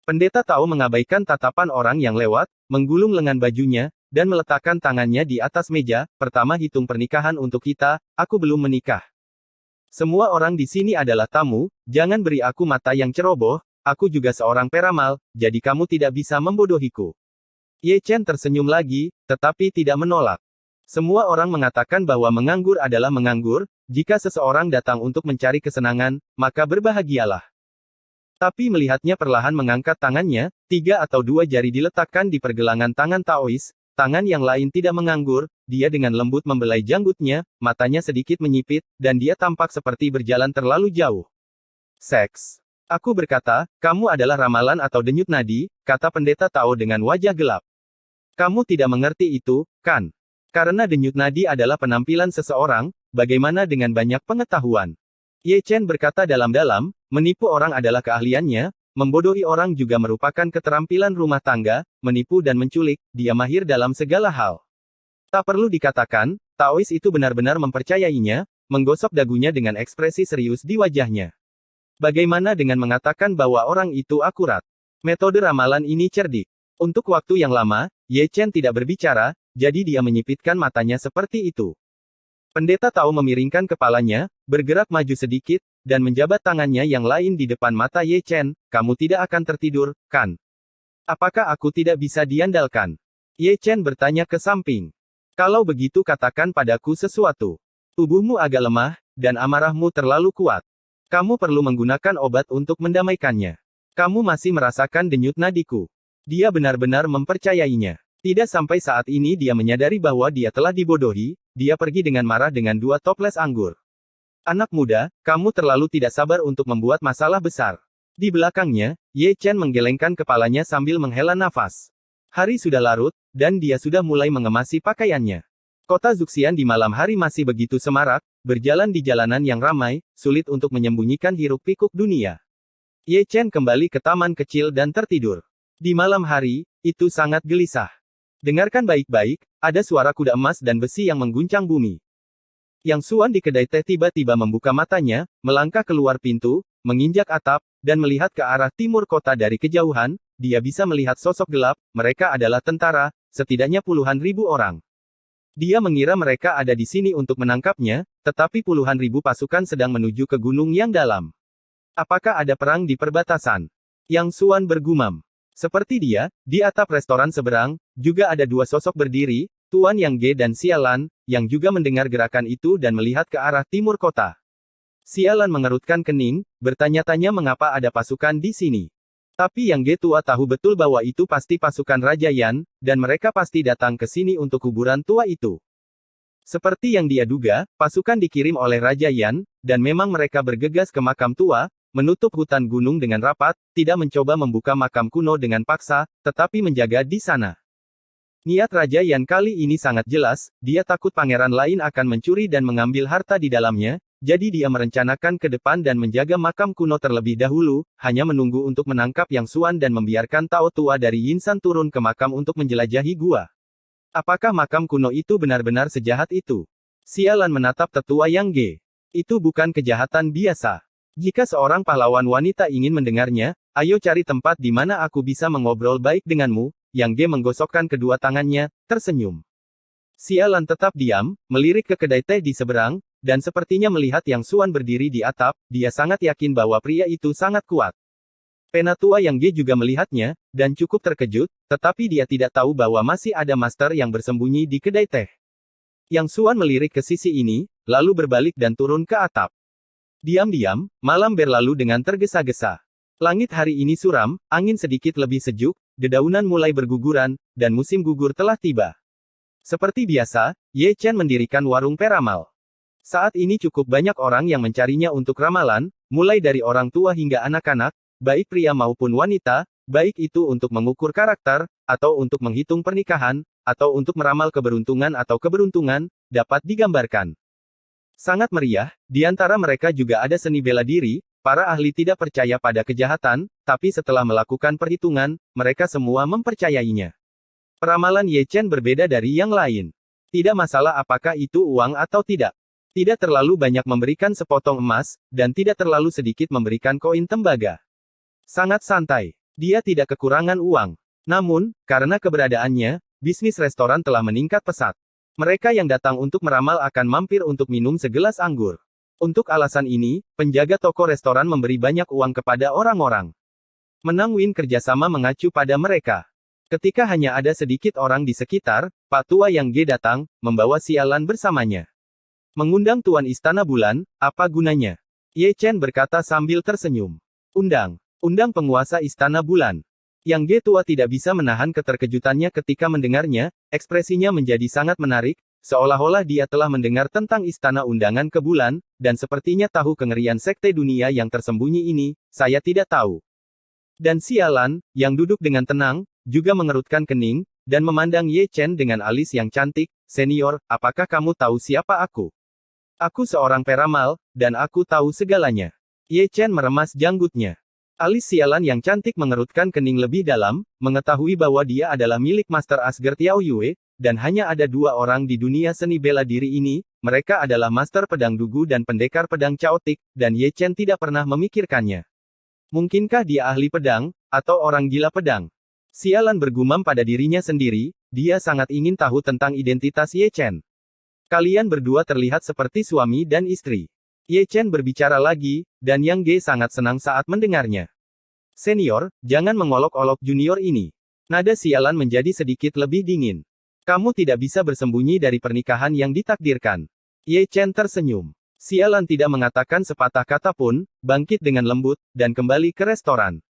Pendeta Tao mengabaikan tatapan orang yang lewat, menggulung lengan bajunya, dan meletakkan tangannya di atas meja. Pertama hitung pernikahan untuk kita, aku belum menikah. Semua orang di sini adalah tamu, jangan beri aku mata yang ceroboh. Aku juga seorang peramal, jadi kamu tidak bisa membodohiku. Ye Chen tersenyum lagi, tetapi tidak menolak. Semua orang mengatakan bahwa menganggur adalah menganggur, jika seseorang datang untuk mencari kesenangan, maka berbahagialah. Tapi melihatnya perlahan mengangkat tangannya, 3 atau 2 jari diletakkan di pergelangan tangan Taois, tangan yang lain tidak menganggur, dia dengan lembut membelai janggutnya, matanya sedikit menyipit, dan dia tampak seperti berjalan terlalu jauh. Seks. Aku berkata, kamu adalah ramalan atau denyut nadi, kata pendeta Tao dengan wajah gelap. Kamu tidak mengerti itu, kan? Karena denyut nadi adalah penampilan seseorang, bagaimana dengan banyak pengetahuan? Ye Chen berkata dalam-dalam, menipu orang adalah keahliannya, membodohi orang juga merupakan keterampilan rumah tangga, menipu dan menculik, dia mahir dalam segala hal. Tak perlu dikatakan, Taois itu benar-benar mempercayainya, menggosok dagunya dengan ekspresi serius di wajahnya. Bagaimana dengan mengatakan bahwa orang itu akurat? Metode ramalan ini cerdik. Untuk waktu yang lama, Ye Chen tidak berbicara, jadi dia menyipitkan matanya seperti itu. Pendeta Tao memiringkan kepalanya, bergerak maju sedikit, dan menjabat tangannya yang lain di depan mata Ye Chen, kamu tidak akan tertidur, kan? Apakah aku tidak bisa diandalkan? Ye Chen bertanya ke samping. Kalau begitu katakan padaku sesuatu. Tubuhmu agak lemah, dan amarahmu terlalu kuat. Kamu perlu menggunakan obat untuk mendamaikannya. Kamu masih merasakan denyut nadiku. Dia benar-benar mempercayainya. Tidak sampai saat ini dia menyadari bahwa dia telah dibodohi, dia pergi dengan marah dengan 2 toples anggur. Anak muda, kamu terlalu tidak sabar untuk membuat masalah besar. Di belakangnya, Ye Chen menggelengkan kepalanya sambil menghela nafas. Hari sudah larut, dan dia sudah mulai mengemasi pakaiannya. Kota Zuxian di malam hari masih begitu semarak, berjalan di jalanan yang ramai, sulit untuk menyembunyikan hiruk-pikuk dunia. Ye Chen kembali ke taman kecil dan tertidur. Di malam hari, itu sangat gelisah. Dengarkan baik-baik, ada suara kuda emas dan besi yang mengguncang bumi. Yang Xuan di kedai teh tiba-tiba membuka matanya, melangkah keluar pintu, menginjak atap, dan melihat ke arah timur kota dari kejauhan, dia bisa melihat sosok gelap, mereka adalah tentara, setidaknya puluhan ribu orang. Dia mengira mereka ada di sini untuk menangkapnya, tetapi puluhan ribu pasukan sedang menuju ke gunung yang dalam. Apakah ada perang di perbatasan? Yang Xuan bergumam. Seperti dia, di atap restoran seberang, juga ada 2 sosok berdiri, Tuan Yang Ge dan Sialan, yang juga mendengar gerakan itu dan melihat ke arah timur kota. Sialan mengerutkan kening, bertanya-tanya mengapa ada pasukan di sini. Tapi Yang Ge tua tahu betul bahwa itu pasti pasukan Raja Yan, dan mereka pasti datang ke sini untuk kuburan tua itu. Seperti yang dia duga, pasukan dikirim oleh Raja Yan, dan memang mereka bergegas ke makam tua, menutup hutan gunung dengan rapat, tidak mencoba membuka makam kuno dengan paksa, tetapi menjaga di sana. Niat Raja Yan kali ini sangat jelas, dia takut pangeran lain akan mencuri dan mengambil harta di dalamnya, jadi dia merencanakan ke depan dan menjaga makam kuno terlebih dahulu, hanya menunggu untuk menangkap Yang Xuan dan membiarkan Tao tua dari Yinsan turun ke makam untuk menjelajahi gua. Apakah makam kuno itu benar-benar sejahat itu? Sialan menatap tetua Yang Ge. Itu bukan kejahatan biasa. Jika seorang pahlawan wanita ingin mendengarnya, ayo cari tempat di mana aku bisa mengobrol baik denganmu. Yang Ge menggosokkan kedua tangannya, tersenyum. Sialan tetap diam, melirik ke kedai teh di seberang, dan sepertinya melihat Yang Xuan berdiri di atap, dia sangat yakin bahwa pria itu sangat kuat. Penatua Yang Ge juga melihatnya, dan cukup terkejut, tetapi dia tidak tahu bahwa masih ada master yang bersembunyi di kedai teh. Yang Xuan melirik ke sisi ini, lalu berbalik dan turun ke atap. Diam-diam, malam berlalu dengan tergesa-gesa. Langit hari ini suram, angin sedikit lebih sejuk, dedaunan mulai berguguran, dan musim gugur telah tiba. Seperti biasa, Ye Chen mendirikan warung peramal. Saat ini cukup banyak orang yang mencarinya untuk ramalan, mulai dari orang tua hingga anak-anak, baik pria maupun wanita, baik itu untuk mengukur karakter, atau untuk menghitung pernikahan, atau untuk meramal keberuntungan atau keberuntungan, dapat digambarkan. Sangat meriah, di antara mereka juga ada seni bela diri, para ahli tidak percaya pada kejahatan, tapi setelah melakukan perhitungan, mereka semua mempercayainya. Peramalan Ye Chen berbeda dari yang lain. Tidak masalah apakah itu uang atau tidak. Tidak terlalu banyak memberikan sepotong emas, dan tidak terlalu sedikit memberikan koin tembaga. Sangat santai. Dia tidak kekurangan uang. Namun, karena keberadaannya, bisnis restoran telah meningkat pesat. Mereka yang datang untuk meramal akan mampir untuk minum segelas anggur. Untuk alasan ini, penjaga toko restoran memberi banyak uang kepada orang-orang. Menang Win kerjasama mengacu pada mereka. Ketika hanya ada sedikit orang di sekitar, Pak Tua Yang Ge datang, membawa Sialan bersamanya. Mengundang Tuan Istana Bulan, apa gunanya? Ye Chen berkata sambil tersenyum. Undang penguasa Istana Bulan. Yang Ge tua tidak bisa menahan keterkejutannya ketika mendengarnya, ekspresinya menjadi sangat menarik, seolah-olah dia telah mendengar tentang istana undangan ke bulan, dan sepertinya tahu kengerian sekte dunia yang tersembunyi ini, saya tidak tahu. Dan Sialan, yang duduk dengan tenang, juga mengerutkan kening, dan memandang Ye Chen dengan alis yang cantik, senior, apakah kamu tahu siapa aku? Aku seorang peramal, dan aku tahu segalanya. Ye Chen meremas janggutnya. Alis Sialan yang cantik mengerutkan kening lebih dalam, mengetahui bahwa dia adalah milik Master Asgard Yao Yue, dan hanya ada dua orang di dunia seni bela diri ini, mereka adalah Master Pedang Dugu dan Pendekar Pedang Chaotic, dan Ye Chen tidak pernah memikirkannya. Mungkinkah dia ahli pedang, atau orang gila pedang? Sialan bergumam pada dirinya sendiri, dia sangat ingin tahu tentang identitas Ye Chen. Kalian berdua terlihat seperti suami dan istri. Ye Chen berbicara lagi, dan Yang Ge sangat senang saat mendengarnya. Senior, jangan mengolok-olok junior ini. Nada Sialan menjadi sedikit lebih dingin. Kamu tidak bisa bersembunyi dari pernikahan yang ditakdirkan. Ye Chen tersenyum. Sialan tidak mengatakan sepatah kata pun, bangkit dengan lembut, dan kembali ke restoran.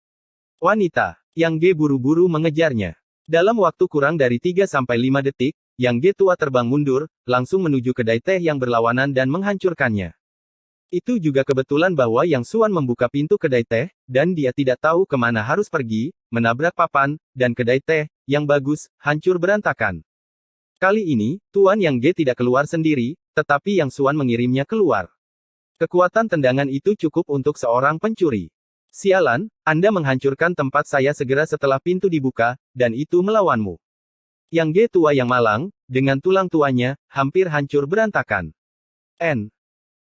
Wanita, Yang Ge buru-buru mengejarnya. Dalam waktu kurang dari 3-5 detik, Yang Ge tua terbang mundur, langsung menuju kedai teh yang berlawanan dan menghancurkannya. Itu juga kebetulan bahwa Yang Xuan membuka pintu kedai teh, dan dia tidak tahu kemana harus pergi, menabrak papan, dan kedai teh, yang bagus, hancur berantakan. Kali ini, Tuan Yang Ge tidak keluar sendiri, tetapi Yang Xuan mengirimnya keluar. Kekuatan tendangan itu cukup untuk seorang pencuri. Sialan, Anda menghancurkan tempat saya segera setelah pintu dibuka, dan itu melawanmu. Yang Ge tua yang malang, dengan tulang tuanya, hampir hancur berantakan.